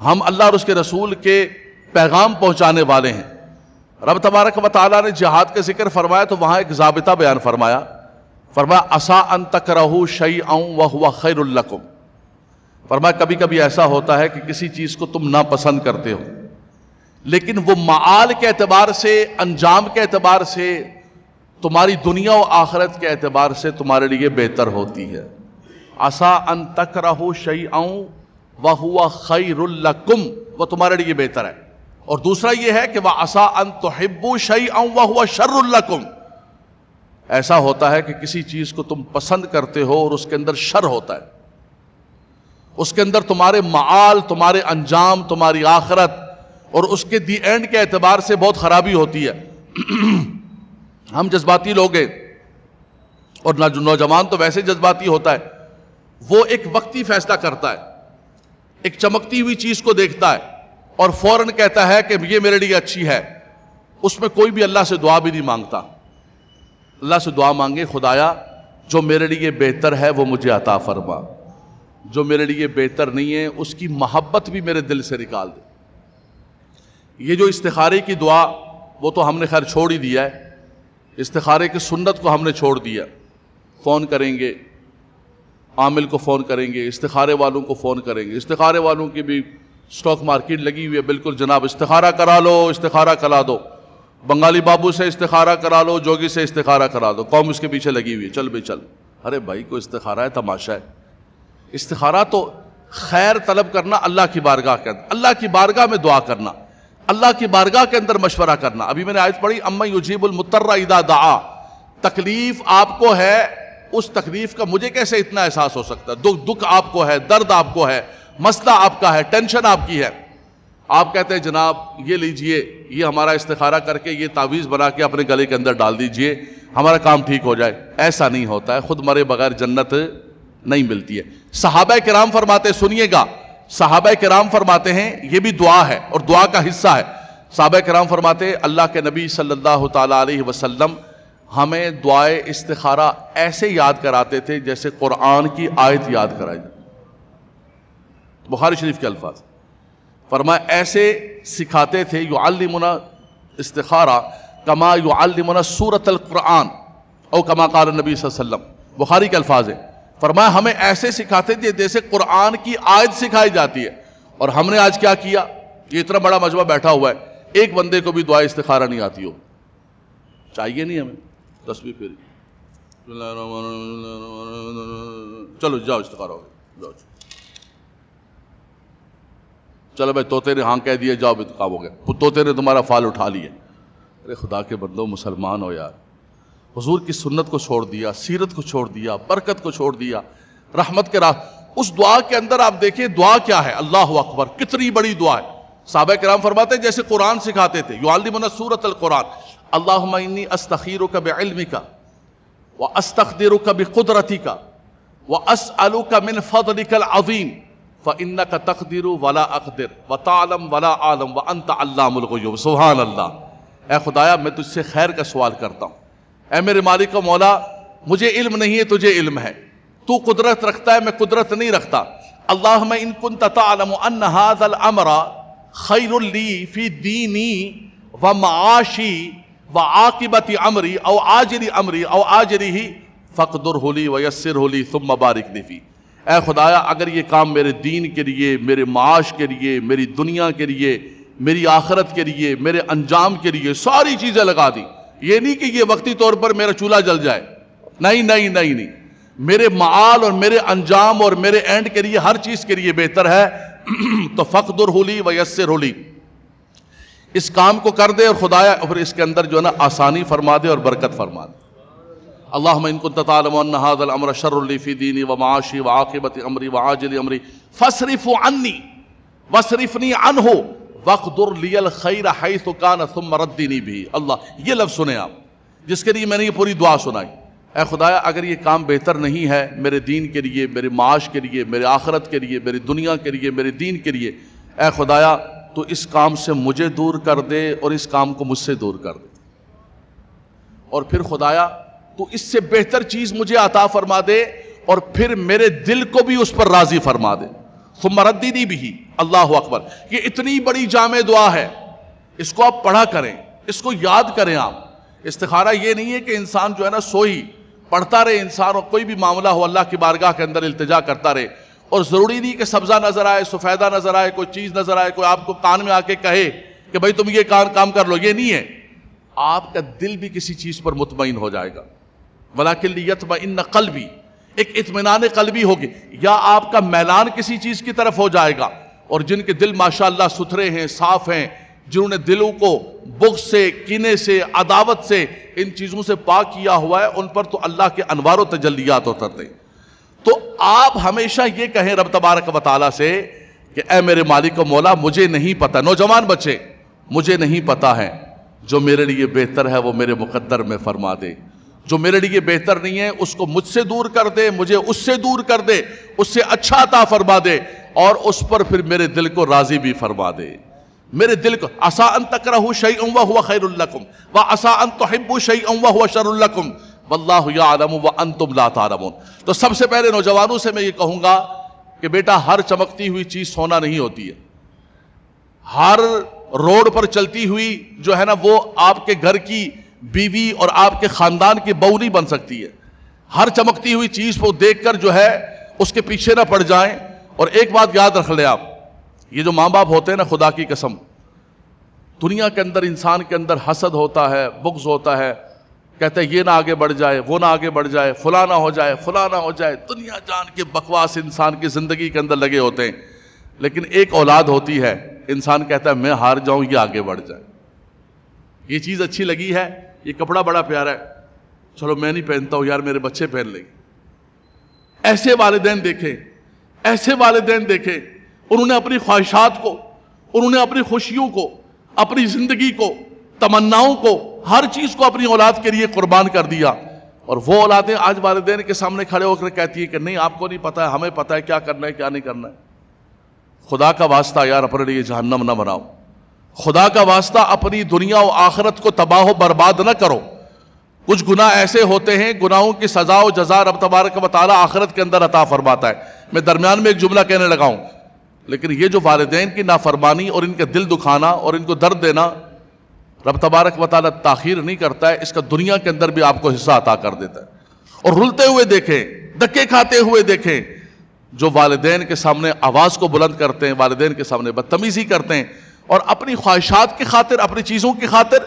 ہم اللہ اور اس کے رسول کے پیغام پہنچانے والے ہیں۔ رب تبارک و تعالیٰ نے جہاد کا ذکر فرمایا تو وہاں ایک ضابطہ بیان فرمایا، فرمایا عسیٰ ان تکرہوا شیئا وہو خیر لکم۔ فرمایا کبھی کبھی ایسا ہوتا ہے کہ کسی چیز کو تم ناپسند کرتے ہو، لیکن وہ معال کے اعتبار سے، انجام کے اعتبار سے، تمہاری دنیا و آخرت کے اعتبار سے تمہارے لیے بہتر ہوتی ہے۔ عسیٰ ان تکرہوا شیئا وہو خیر لکم، وہ تمہارے لیے بہتر ہے۔ اور دوسرا یہ ہے کہ وعسیٰ ان تحبوا شیئا وہو شر لکم، ایسا ہوتا ہے کہ کسی چیز کو تم پسند کرتے ہو اور اس کے اندر شر ہوتا ہے، اس کے اندر تمہارے معال، تمہارے انجام، تمہاری آخرت اور اس کے دی اینڈ کے اعتبار سے بہت خرابی ہوتی ہے۔ ہم جذباتی لوگ ہیں، اور نوجوان تو ویسے جذباتی ہوتا ہے، وہ ایک وقتی فیصلہ کرتا ہے، ایک چمکتی ہوئی چیز کو دیکھتا ہے اور فوراً کہتا ہے کہ یہ میرے لیے اچھی ہے، اس میں کوئی بھی اللہ سے دعا بھی نہیں مانگتا۔ اللہ سے دعا مانگے، خدایا جو میرے لیے بہتر ہے وہ مجھے عطا فرما، جو میرے لیے بہتر نہیں ہے اس کی محبت بھی میرے دل سے نکال دے۔ یہ جو استخارے کی دعا، وہ تو ہم نے خیر چھوڑ ہی دیا ہے، استخارے کی سنت کو ہم نے چھوڑ دیا۔ فون کریں گے، عامل کو فون کریں گے، استخارے والوں کو فون کریں گے، استخارے والوں کی بھی سٹاک مارکیٹ لگی ہوئی ہے، بالکل جناب استخارہ کرا لو، استخارہ کرا دو، بنگالی بابو سے استخارہ کرا لو، جوگی سے استخارہ کرا دو، قوم اس کے پیچھے لگی ہوئی ہے، چل بھائی چل۔ ارے بھائی کو استخارہ ہے، تماشا ہے؟ استخارہ تو خیر طلب کرنا اللہ کی بارگاہ کے اندر، اللہ کی بارگاہ میں دعا کرنا، اللہ کی بارگاہ کے اندر مشورہ کرنا۔ ابھی میں نے آیت پڑھی امن یجیب المضطر اذا دعا، تکلیف آپ کو ہے، اس تکلیف کا مجھے کیسے اتنا احساس ہو سکتا ہے؟ دکھ آپ کو ہے، درد آپ کو ہے، مسئلہ آپ کا ہے، ٹینشن آپ کی ہے، آپ کہتے ہیں جناب یہ لیجئے، یہ ہمارا استخارہ کر کے یہ تعویذ بنا کے اپنے گلے کے اندر ڈال دیجئے، ہمارا کام ٹھیک ہو جائے۔ ایسا نہیں ہوتا ہے، خود مرے بغیر جنت نہیں ملتی ہے۔ صحابہ کرام فرماتے، سنیے گا، صحابہ کرام فرماتے ہیں یہ بھی دعا ہے اور دعا کا حصہ ہے۔ صحابہ کرام فرماتے اللہ کے نبی صلی اللہ تعالیٰ علیہ وسلم ہمیں دعائے استخارہ ایسے یاد کراتے تھے جیسے قرآن کی آیت یاد کرائی جائے۔ بخاری شریف کے الفاظ فرمایا ایسے سکھاتے تھے، یعلمنا استخارہ کما یعلمنا سورۃ القرآن او کما قال النبی صلی اللہ علیہ وسلم، بخاری کے الفاظ ہیں۔ فرمایا ہمیں ایسے سکھاتے تھے جیسے قرآن کی آیت سکھائی جاتی ہے۔ اور ہم نے آج کیا کیا؟ یہ اتنا بڑا مجمع بیٹھا ہوا ہے، ایک بندے کو بھی دعا استخارہ نہیں آتی ہو، چاہیے نہیں ہمیں؟ تصویر پھیری، چلو جاؤ استخارہ ہو گیا، جاؤ چلو بھائی طوطے نے ہاں کہہ دیا، جاؤ بھی کام ہو گیا، طوطے نے تمہارا فال اٹھا لیا۔ ارے خدا کے بندو، مسلمان ہو یار، حضور کی سنت کو چھوڑ دیا، سیرت کو چھوڑ دیا، برکت کو چھوڑ دیا، رحمت کے راہ۔ اس دعا کے اندر آپ دیکھیں دعا کیا ہے، اللہ اکبر، کتنی بڑی دعا ہے۔ صحابہ کرام فرماتے ہیں جیسے قرآن سکھاتے تھے، یعلمنا سورۃ القرآن، اللہم انی استخیرک بعلمک واستقدرک بقدرتک واسألک من فضلک العظیم فإنک تقدر ولا اقدر وتعلم ولا اعلم وانت علام الغیوب۔ سبحان اللہ۔ اے خدایا میں تجھ سے خیر کا سوال کرتا ہوں، اے میرے مالک و مولا، مجھے علم نہیں ہے، تجھے علم ہے، تو قدرت رکھتا ہے، میں قدرت نہیں رکھتا۔ اللہم ان کنت تعلم ان ھذا الامر خیر لی فی دینی ومعاشی وعاقبت امری او عاجل امری او عاجلہ فاقدرہ لی ویسرہ لی ثم بارک لی فی۔ اے خدایا اگر یہ کام میرے دین کے لیے، میرے معاش کے لیے، میری دنیا کے لیے، میری آخرت کے لیے، میرے انجام کے لیے، ساری چیزیں لگا دی، یہ نہیں کہ یہ وقتی طور پر میرا چولہا جل جائے، نہیں نہیں نہیں نہیں، میرے معال اور میرے انجام اور میرے اینڈ کے لیے ہر چیز کے لیے بہتر ہے، تو فقدرہ لی ویسرہ لی، اس کام کو کر دے اور خدایا اور اس کے اندر جو ہے نا آسانی فرما دے اور برکت فرما دے۔ اللہم ان کنت تعلم ان ھذا الامر شر لی فی دینی ومعاشی وعاقبت امری وعاجل امری فاصرف عنی واصرفنی عنہ واقدر لی الخیر حیث کان ثم ردنی بہ۔ اللہ، یہ لفظ سنیں آپ، جس کے لیے میں نے یہ پوری دعا سنائی۔ اے خدایا اگر یہ کام بہتر نہیں ہے میرے دین کے لیے، میرے معاش کے لیے، میرے آخرت کے لیے، میری دنیا کے لیے، میرے دین کے لیے، اے خدایا تو اس کام سے مجھے دور کر دے اور اس کام کو مجھ سے دور کر دے، اور پھر خدایا تو اس سے بہتر چیز مجھے عطا فرما دے اور پھر میرے دل کو بھی اس پر راضی فرما دے۔ ثم ردنی بہ۔ اللہ اکبر، یہ اتنی بڑی جامع دعا ہے، اس کو آپ پڑھا کریں، اس کو یاد کریں آپ۔ استخارہ یہ نہیں ہے کہ انسان جو ہے نا سوئی پڑھتا رہے انسان، اور کوئی بھی معاملہ ہو اللہ کی بارگاہ کے اندر التجا کرتا رہے، اور ضروری نہیں کہ سبزہ نظر آئے، سفیدہ نظر آئے، کوئی چیز نظر آئے، کوئی آپ کو کان میں آ کے کہے کہ بھائی تم یہ کام کر لو، یہ نہیں ہے. آپ کا دل بھی کسی چیز پر مطمئن ہو جائے گا. وَلَكِنْ لِيَطْمَئِنَّ قَلْبِي، ایک اطمینان قلبی ہوگی. یا آپ کا میلان کسی چیز کی طرف ہو جائے گا. اور جن کے دل ماشاءاللہ ستھرے ہیں، صاف ہیں، جنہوں نے دلوں کو بغض سے، کینے سے، عداوت سے، ان چیزوں سے پاک کیا ہوا ہے، ان پر تو اللہ کے انوار و تجلیات اترتے ہیں. تو آپ ہمیشہ یہ کہیں رب تبارک و تعالیٰ سے کہ اے میرے مالک و مولا، مجھے نہیں پتا، نوجوان بچے، مجھے نہیں پتا ہے، جو میرے لیے بہتر ہے وہ میرے مقدر میں فرما دے. جو میرے لیے بہتر نہیں ہے اس کو مجھ سے دور کر دے، مجھے اس سے دور کر دے، اس سے اچھا عطا فرما دے، اور اس پر پھر میرے دل کو راضی بھی فرما دے. میرے دل کو عسیٰ ان تکرہوا شیئا وہو خیر لکم وعسیٰ ان تحبوا شیئا وہو شر لکم واللہ یعلم وانتم لا تعلمون. تو سب سے پہلے نوجوانوں سے میں یہ کہوں گا کہ بیٹا، ہر چمکتی ہوئی چیز سونا نہیں ہوتی ہے. ہر روڈ پر چلتی ہوئی جو ہے نا وہ آپ کے گھر کی بیوی اور آپ کے خاندان کی بہو نہیں بن سکتی ہے. ہر چمکتی ہوئی چیز کو دیکھ کر جو ہے اس کے پیچھے نہ پڑ جائیں. اور ایک بات یاد رکھ لیں آپ، یہ جو ماں باپ ہوتے ہیں نا، خدا کی قسم، دنیا کے اندر انسان کے اندر حسد ہوتا ہے، بغض ہوتا ہے، کہتے ہیں یہ نہ آگے بڑھ جائے، وہ نہ آگے بڑھ جائے، فلاں نہ ہو جائے، فلاں نہ ہو جائے. دنیا جان کے بکواس انسان کی زندگی کے اندر لگے ہوتے ہیں. لیکن ایک اولاد ہوتی ہے، انسان کہتا ہے میں ہار جاؤں، یہ آگے بڑھ جائے. یہ چیز اچھی لگی ہے، یہ کپڑا بڑا پیارا ہے، چلو میں نہیں پہنتا ہوں، یار میرے بچے پہن لیں گے. ایسے والدین دیکھیں، ایسے والدین دیکھیں، انہوں نے اپنی خواہشات کو، انہوں نے اپنی خوشیوں کو، اپنی زندگی کو، تمناؤں کو، ہر چیز کو اپنی اولاد کے لیے قربان کر دیا. اور وہ اولادیں آج والدین کے سامنے کھڑے ہو کر کہتی ہیں کہ نہیں، آپ کو نہیں پتا ہے، ہمیں پتا ہے کیا کرنا ہے کیا نہیں کرنا ہے. خدا کا واسطہ یار اپنے لیے جہنم نہ بناؤ. خدا کا واسطہ اپنی دنیا و آخرت کو تباہ و برباد نہ کرو. کچھ گناہ ایسے ہوتے ہیں، گناہوں کی سزا و جزا رب تبارک و تعالیٰ آخرت کے اندر عطا فرماتا ہے. میں درمیان میں ایک جملہ کہنے لگا ہوں، لیکن یہ جو والدین کی نافرمانی اور ان کے دل دکھانا اور ان کو درد دینا، رب تبارک و تعالیٰ تاخیر نہیں کرتا ہے، اس کا دنیا کے اندر بھی آپ کو حصہ عطا کر دیتا ہے. اور رلتے ہوئے دیکھیں، دھکے کھاتے ہوئے دیکھیں جو والدین کے سامنے آواز کو بلند کرتے ہیں، والدین کے سامنے بدتمیزی کرتے ہیں، اور اپنی خواہشات کی خاطر، اپنی چیزوں کی خاطر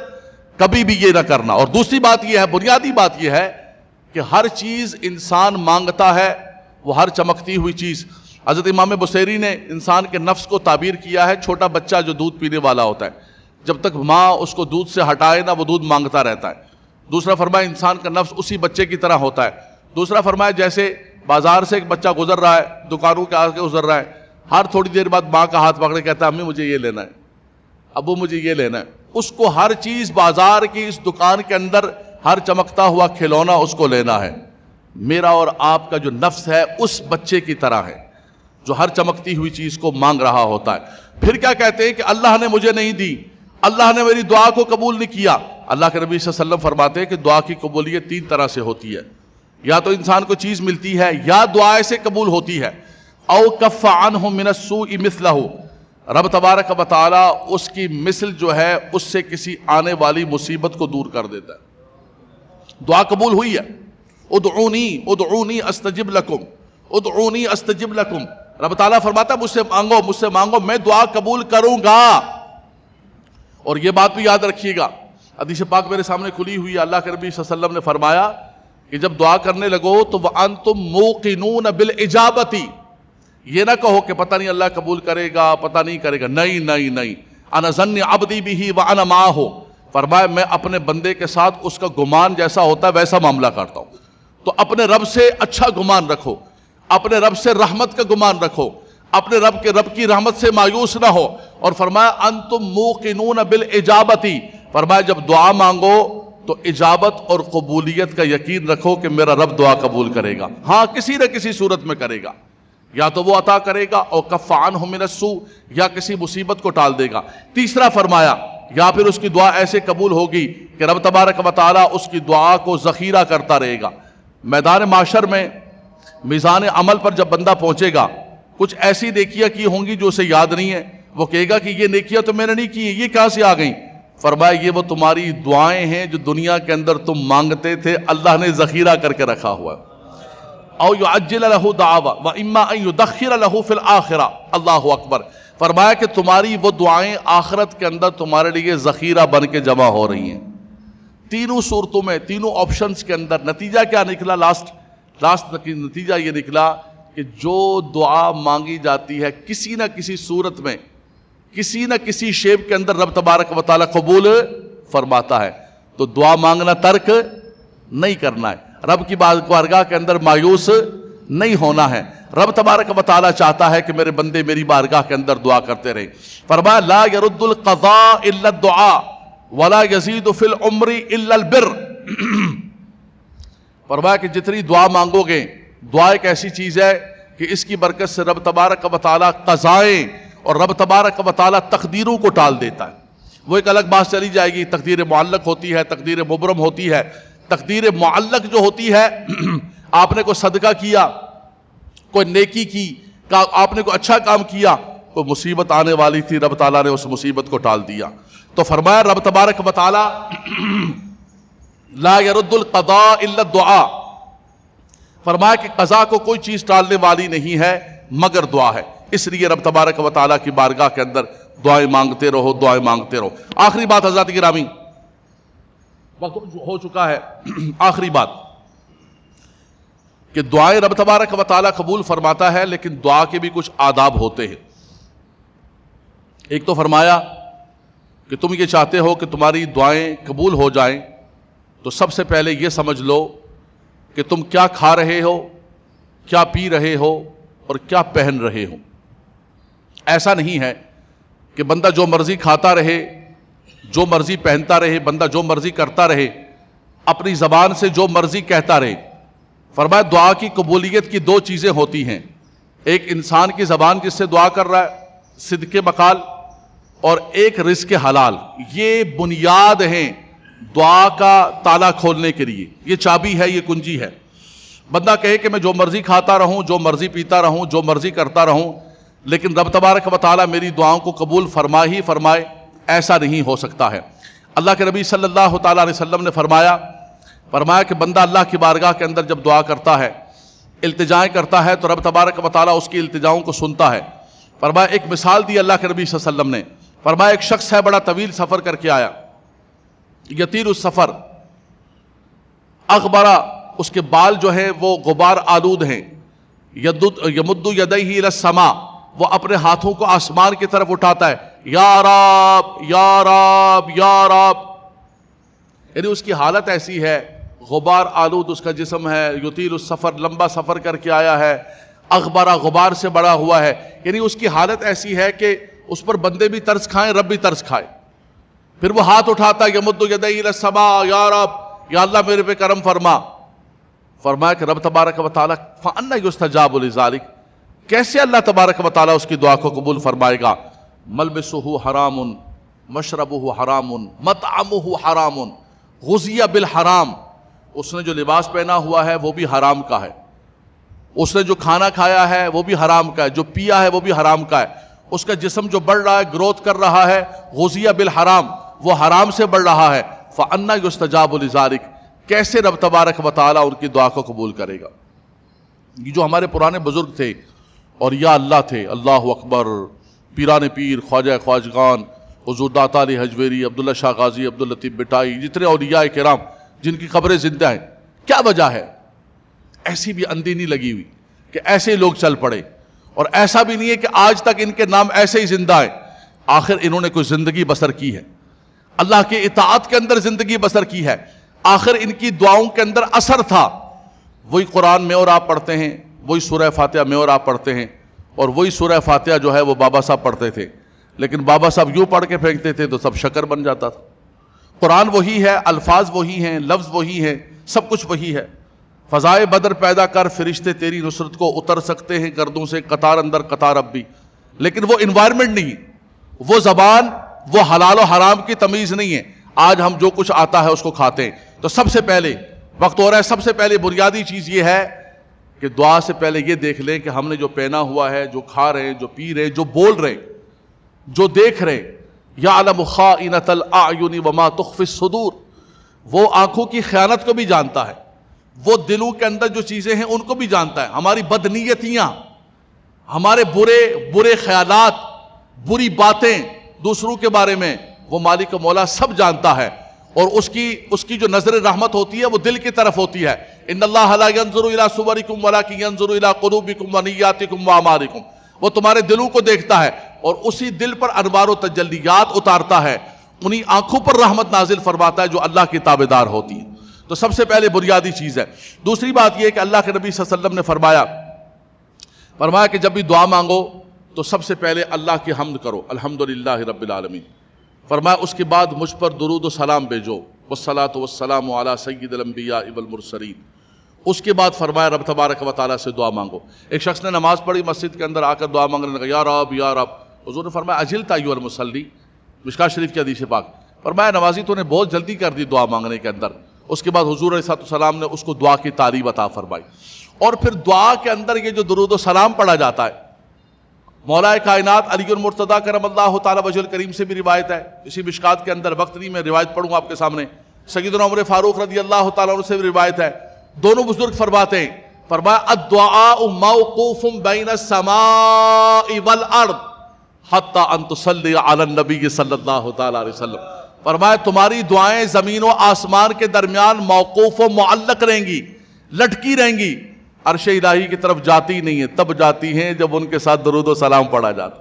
کبھی بھی یہ نہ کرنا. اور دوسری بات یہ ہے، بنیادی بات یہ ہے کہ ہر چیز انسان مانگتا ہے، وہ ہر چمکتی ہوئی چیز. حضرت امام بصیری نے انسان کے نفس کو تعبیر کیا ہے چھوٹا بچہ جو دودھ پینے والا ہوتا ہے، جب تک ماں اس کو دودھ سے ہٹائے نہ وہ دودھ مانگتا رہتا ہے. دوسرا فرمایا انسان کا نفس اسی بچے کی طرح ہوتا ہے. دوسرا فرمایا جیسے بازار سے ایک بچہ گزر رہا ہے، دکانوں کے آگے گزر رہا ہے، ہر تھوڑی دیر بعد ماں کا ہاتھ پکڑے کہتا ہے امی مجھے یہ لینا ہے، ابو مجھے یہ لینا ہے. اس کو ہر چیز بازار کی اس دکان کے اندر ہر چمکتا ہوا کھلونا اس کو لینا ہے. میرا اور آپ کا جو نفس ہے اس بچے کی طرح ہے جو ہر چمکتی ہوئی چیز کو مانگ رہا ہوتا ہے. پھر کیا کہتے ہیں کہ اللہ نے مجھے نہیں دی، اللہ نے میری دعا کو قبول نہیں کیا. اللہ کے نبی صلی اللہ علیہ وسلم فرماتے ہیں کہ دعا کی قبولیت 3 طرح سے ہوتی ہے. یا تو انسان کو چیز ملتی ہے، یا دعا سے قبول ہوتی ہے. او کف عنہ من السوء مثلہ، رب تبارک و تعالی اس کی مثل جو ہے اس سے کسی آنے والی مصیبت کو دور کر دیتا ہے. دعا قبول ہوئی ہے. ادعونی ادعونی استجب لکم، ادعونی استجب لکم. رب تعالیٰ فرماتا ہے مجھ سے مانگو میں دعا قبول کروں گا. اور یہ بات بھی یاد رکھیے گا، حدیث پاک میرے سامنے کھلی ہوئی ہے. اللہ کے نبی صلی اللہ علیہ وسلم نے فرمایا کہ جب دعا کرنے لگو تو وَأَنْتُمْ مُوقِنُونَ بِالْإِجَابَةِ، یہ نہ کہو کہ پتہ نہیں اللہ قبول کرے گا، پتہ نہیں کرے گا. نہیں نہیں نہیں، انا ظن عبدی بہ وانا معہ، فرمایا میں اپنے بندے کے ساتھ اس کا گمان جیسا ہوتا ہے ویسا معاملہ کرتا ہوں. تو اپنے رب سے اچھا گمان رکھو، اپنے رب سے رحمت کا گمان رکھو، اپنے رب کی رحمت سے مایوس نہ ہو. اور فرمایا انتم موقنون بالاجابتی، فرمایا جب دعا مانگو تو اجابت اور قبولیت کا یقین رکھو کہ میرا رب دعا قبول کرے گا. ہاں کسی نہ کسی صورت میں کرے گا، یا تو وہ عطا کرے گا او کف عنہ من السوء، یا کسی مصیبت کو ٹال دے گا. تیسرا فرمایا یا پھر اس کی دعا ایسے قبول ہوگی کہ رب تبارک و تعالیٰ اس کی دعا کو ذخیرہ کرتا رہے گا. میدان معاشر میں میزان عمل پر جب بندہ پہنچے گا، کچھ ایسی نیکیاں کی ہوں گی جو اسے یاد نہیں ہے، وہ کہے گا کہ یہ نیکیاں تو میں نے نہیں کی، یہ کہاں سے آ گئیں؟ فرمایا یہ وہ تمہاری دعائیں ہیں جو دنیا کے اندر تم مانگتے تھے، اللہ نے ذخیرہ کر کے رکھا ہوا ہے. او یعجل لہ دعوا واما ان یدخر لہ فی الآخرہ. اللہ اکبر. فرمایا کہ تمہاری وہ دعائیں آخرت کے اندر تمہارے لیے ذخیرہ بن کے جمع ہو رہی ہیں. تینوں صورتوں میں، تینوں آپشنز کے اندر نتیجہ کیا نکلا؟ لاسٹ نتیجہ یہ نکلا کہ جو دعا مانگی جاتی ہے کسی نہ کسی صورت میں، کسی نہ کسی شیپ کے اندر رب تبارک و تعالیٰ قبول فرماتا ہے. تو دعا مانگنا ترک نہیں کرنا ہے، رب کی بارگاہ کے اندر مایوس نہیں ہونا ہے. رب تبارک و تعالیٰ چاہتا ہے کہ میرے بندے میری بارگاہ کے اندر دعا کرتے رہیں. فرمایا لا يرد القضاء الا الدعاء ولا يزيد في العمر الا البر. فرمایا کہ جتنی دعا مانگو گے، دعا ایک ایسی چیز ہے کہ اس کی برکت سے رب تبارک و تعالیٰ قضائیں اور رب تبارک و تعالیٰ تقدیروں کو ٹال دیتا ہے. وہ ایک الگ بات چلی جائے گی، تقدیر معلق ہوتی ہے، تقدیر مبرم ہوتی ہے. تقدیر معلق جو ہوتی ہے، آپ نے کوئی صدقہ کیا، کوئی نیکی کی، آپ نے کوئی اچھا کام کیا، کوئی مصیبت آنے والی تھی، رب تعالیٰ نے اس مصیبت کو ٹال دیا. تو فرمایا رب تبارک و تعالیٰ لا يرد القضاء الا الدعاء. فرمایا کہ قضا کو کوئی چیز ٹالنے والی نہیں ہے مگر دعا ہے. اس لیے رب تبارک و تعالیٰ کی بارگاہ کے اندر دعائیں مانگتے رہو، دعائیں مانگتے رہو. آخری بات حضرات گرامی، وقت ہو چکا ہے، آخری بات کہ دعائیں رب تبارک و تعالیٰ قبول فرماتا ہے، لیکن دعا کے بھی کچھ آداب ہوتے ہیں. ایک تو فرمایا کہ تم یہ چاہتے ہو کہ تمہاری دعائیں قبول ہو جائیں تو سب سے پہلے یہ سمجھ لو کہ تم کیا کھا رہے ہو، کیا پی رہے ہو اور کیا پہن رہے ہو. ایسا نہیں ہے کہ بندہ جو مرضی کھاتا رہے، جو مرضی پہنتا رہے، بندہ جو مرضی کرتا رہے، اپنی زبان سے جو مرضی کہتا رہے. فرمایا دعا کی قبولیت کی دو چیزیں ہوتی ہیں، ایک انسان کی زبان جس سے دعا کر رہا ہے، صدق مقال، اور ایک رزق حلال. یہ بنیاد ہیں دعا کا تالا کھولنے کے لیے. یہ چابی ہے، یہ کنجی ہے. بندہ کہے کہ میں جو مرضی کھاتا رہوں، جو مرضی پیتا رہوں، جو مرضی کرتا رہوں، لیکن رب تبارک و تعالیٰ میری دعاؤں کو قبول فرمائے ہی فرمائے، ایسا نہیں ہو سکتا ہے. اللہ کے نبی صلی اللہ تعالیٰ علیہ وسلم نے فرمایا کہ بندہ اللہ کی بارگاہ کے اندر جب دعا کرتا ہے، التجائیں کرتا ہے، تو رب تبارک و تعالیٰ اس کی التجاؤں کو سنتا ہے. فرمایا ایک مثال دی اللہ کے نبی صلی اللہ علیہ وسلم نے. فرمایا ایک شخص ہے، بڑا طویل سفر کر کے آیا، یطیر السفر، اغبرا، اس کے بال جو ہیں وہ غبار آلود ہیں، یمد یدیہ الی السماء، وہ اپنے ہاتھوں کو آسمان کی طرف اٹھاتا ہے، یا رب یا رب یا رب. یعنی اس کی حالت ایسی ہے، غبار آلود اس کا جسم ہے، یطیل السفر، لمبا سفر کر کے آیا ہے، اغبرا، غبار سے بڑا ہوا ہے. یعنی اس کی حالت ایسی ہے کہ اس پر بندے بھی ترس کھائیں، رب بھی ترس کھائے. پھر وہ ہاتھ اٹھاتا ہے، یمد یدیہ الی السماء، یا رب، یا اللہ میرے پہ کرم فرما. فرمایا کہ رب تبارک و تعالیٰ فَأَنَّ يُسْتَجَابُ لِذَلِكَ، کیسے اللہ تبارک و تعالیٰ اس کی دعا کو قبول فرمائے گا؟ ملبسہ حرام، مشربہ حرام، مطعمہ حرام، غذی بالحرام. اس نے جو لباس پہنا ہوا ہے وہ بھی حرام کا ہے، اس نے جو کھانا کھایا ہے وہ بھی حرام کا ہے، جو پیا ہے وہ بھی حرام کا ہے. اس کا جسم جو بڑھ رہا ہے، گروتھ کر رہا ہے، غذی بالحرام، وہ حرام سے بڑھ رہا ہے. فَأَنَّ يُسْتَجَابُ لِذَلِكَ، کیسے رب تبارک و تعالیٰ ان کی دعا کو قبول کرے گا؟ یہ جو ہمارے پرانے بزرگ تھے اور یا اللہ تھے، اللہ اکبر، پیران پیر، خواجہ خواجگان، حضور داتا علی حجویری، عبداللہ شاہ غازی، عبداللطیف بٹائی، جتنے اولیاء کرام جن کی قبریں زندہ ہیں، کیا وجہ ہے؟ ایسی بھی اندھی نہیں لگی ہوئی کہ ایسے لوگ چل پڑے، اور ایسا بھی نہیں ہے کہ آج تک ان کے نام ایسے ہی زندہ ہیں. آخر انہوں نے کوئی زندگی بسر کی ہے، اللہ کے اطاعت کے اندر زندگی بسر کی ہے. آخر ان کی دعاؤں کے اندر اثر تھا. وہی قرآن میں اور آپ پڑھتے ہیں، وہی سورہ فاتحہ میں اور آپ پڑھتے ہیں، اور وہی سورہ فاتحہ جو ہے وہ بابا صاحب پڑھتے تھے، لیکن بابا صاحب یوں پڑھ کے پھینکتے تھے تو سب شکر بن جاتا تھا. قرآن وہی ہے، الفاظ وہی ہیں، لفظ وہی ہیں، سب کچھ وہی ہے. فضائے بدر پیدا کر، فرشتے تیری نصرت کو اتر سکتے ہیں گردوں سے قطار اندر قطار اب بھی، لیکن وہ انوائرمنٹ نہیں، وہ زبان، وہ حلال و حرام کی تمیز نہیں ہے. آج ہم جو کچھ آتا ہے اس کو کھاتے ہیں. تو سب سے پہلے وقت ہو رہا ہے، سب سے پہلے بنیادی چیز یہ ہے کہ دعا سے پہلے یہ دیکھ لیں کہ ہم نے جو پہنا ہوا ہے، جو کھا رہے ہیں، جو پی رہے ہیں، جو بول رہے ہیں، جو دیکھ رہے ہیں، یعلم خائنۃ الاعین وما تخفی الصدور، وہ آنکھوں کی خیانت کو بھی جانتا ہے، وہ دلوں کے اندر جو چیزیں ہیں ان کو بھی جانتا ہے. ہماری بدنیتیاں، ہمارے برے خیالات، بری باتیں دوسروں کے بارے میں وہ مالک و مولا سب جانتا ہے. اور اس کی جو نظر رحمت ہوتی ہے وہ دل کی طرف ہوتی ہے. ان اللہ لا ينظر الى صورکم ولکن ينظر الى قلوبکم ونیاتکم واعمالکم. وہ تمہارے دلوں کو دیکھتا ہے اور اسی دل پر انوار و تجلیات اتارتا ہے، انہی آنکھوں پر رحمت نازل فرماتا ہے جو اللہ کی تابعدار ہوتی ہے. تو سب سے پہلے بنیادی چیز ہے. دوسری بات یہ ہے کہ اللہ کے نبی صلی اللہ علیہ وسلم نے فرمایا کہ جب بھی دعا مانگو تو سب سے پہلے اللہ کی حمد کرو، الحمدللہ رب العالمین. فرمایا اس کے بعد مجھ پر درود و سلام بھیجو، والصلاۃ والسلام علی سید الانبیاء والمرسلین. اس کے بعد فرمایا رب تبارک و تعالیٰ سے دعا مانگو. ایک شخص نے نماز پڑھی، مسجد کے اندر آ کر دعا مانگنے لگا، یا رب یا رب. حضور نے فرمایا اجلت ایھا المصلی، مشکوٰۃ شریف کی حدیث پاک. فرمایا نمازی تو نے بہت جلدی کر دی دعا مانگنے کے اندر. اس کے بعد حضور علیہ السلام نے اس کو دعا کی تعلیم عطا فرمائی. اور پھر دعا کے اندر یہ جو درود و سلام پڑھا جاتا ہے، مولا کائنات علی المرتضیٰ کرم اللہ تعالیٰ وجہ الکریم سے بھی روایت ہے. اسی مشکوٰۃ کے اندر وقت نہیں، میں روایت پڑھوں آپ کے سامنے. سیدنا عمر فاروق رضی اللہ تعالیٰ عنہ سے بھی روایت ہے. دونوں بزرگ فرماتے ہیں، فرمایا الدعاء موقوف بین السماء والارض حتی ان تصلی علی النبی صلی اللہ تعالیٰ علیہ وسلم. فرمایا تمہاری دعائیں زمین و آسمان کے درمیان موقوف و معلق رہیں گی، لٹکی رہیں گی، عرش الہی کی طرف جاتی نہیں ہیں. تب جاتی ہیں جب ان کے ساتھ درود و سلام پڑھا جاتا.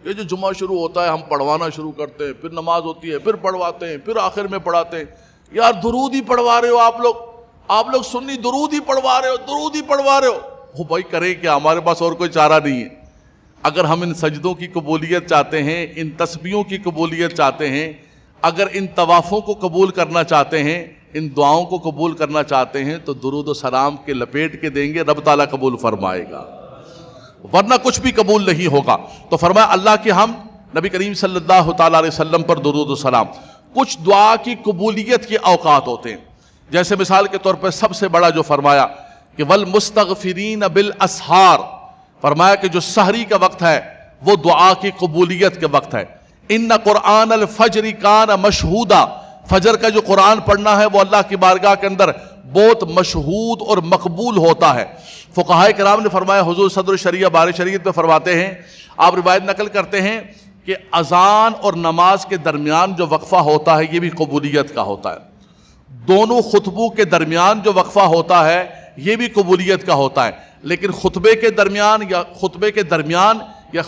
یہ جو جمعہ شروع ہوتا ہے ہم پڑھوانا شروع کرتے ہیں، پھر نماز ہوتی ہے، پھر پڑھواتے ہیں، پھر آخر میں پڑھاتے ہیں. یار درود ہی پڑھوا رہے ہو آپ لوگ سنی، درود ہی پڑھوا رہے ہو. وہ بھائی کریں کیا، ہمارے پاس اور کوئی چارہ نہیں ہے. اگر ہم ان سجدوں کی قبولیت چاہتے ہیں، ان تسبیحوں کی قبولیت چاہتے ہیں، اگر ان طوافوں کو قبول کرنا چاہتے ہیں، ان دعاؤں کو قبول کرنا چاہتے ہیں، تو درود و سلام کے لپیٹ کے دیں گے، رب تعالیٰ قبول فرمائے گا، ورنہ کچھ بھی قبول نہیں ہوگا. تو فرمایا اللہ کی حمد، نبی کریم صلی اللہ تعالیٰ علیہ وسلم پر درود و سلام. کچھ دعا کی قبولیت کے اوقات ہوتے ہیں، جیسے مثال کے طور پر سب سے بڑا جو فرمایا کہ والمستغفرین بالاسحار. فرمایا کہ جو سحری کا وقت ہے وہ دعا کی قبولیت کے وقت ہے. ان قرآن الفجر کان مشہودا. فجر کا جو قرآن پڑھنا ہے وہ اللہ کی بارگاہ کے اندر بہت مشہود اور مقبول ہوتا ہے. فقہائے کرام نے فرمایا، حضور صدر الشریعہ بار شریعت میں فرماتے ہیں، آپ روایت نقل کرتے ہیں کہ اذان اور نماز کے درمیان جو وقفہ ہوتا ہے یہ بھی قبولیت کا ہوتا ہے. دونوں خطبوں کے درمیان جو وقفہ ہوتا ہے یہ بھی قبولیت کا ہوتا ہے. لیکن خطبے کے درمیان یا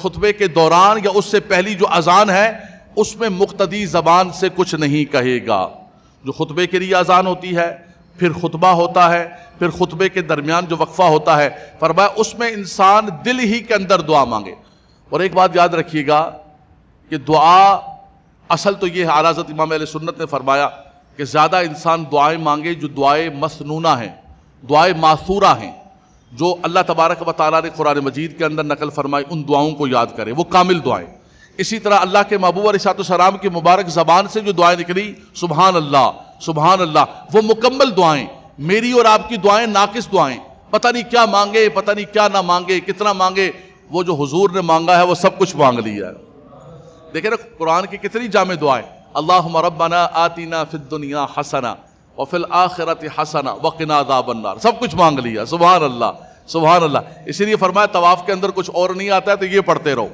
خطبے کے دوران یا اس سے پہلی جو اذان ہے اس میں مقتدی زبان سے کچھ نہیں کہے گا. جو خطبے کے لیے اذان ہوتی ہے، پھر خطبہ ہوتا ہے، پھر خطبے کے درمیان جو وقفہ ہوتا ہے، فرمایا اس میں انسان دل ہی کے اندر دعا مانگے. اور ایک بات یاد رکھیے گا کہ دعا اصل تو یہ ہے، اعلیٰ حضرت امام اہل سنت نے فرمایا کہ زیادہ انسان دعائیں مانگے جو دعائیں مسنونہ ہیں، دعائیں ماثورہ ہیں، جو اللہ تبارک و تعالیٰ نے قرآن مجید کے اندر نقل فرمائی، ان دعاؤں کو یاد کرے، وہ کامل دعائیں. اسی طرح اللہ کے محبوب علیہ السلام کی مبارک زبان سے جو دعائیں نکلی، سبحان اللہ، وہ مکمل دعائیں. میری اور آپ کی دعائیں ناقص دعائیں، پتہ نہیں کیا مانگے، پتہ نہیں کیا نہ مانگے، کتنا مانگے. وہ جو حضور نے مانگا ہے وہ سب کچھ مانگ لیا ہے. دیکھیں نا قرآن کی کتنی جامع دعائیں، اللہم ربنا آتنا فی الدنیا حسنہ وفی الآخرۃ حسنہ وقنا عذاب النار. سب کچھ مانگ لیا. سبحان اللہ. اسی لیے فرمایا طواف کے اندر کچھ اور نہیں آتا ہے تو یہ پڑھتے رہو،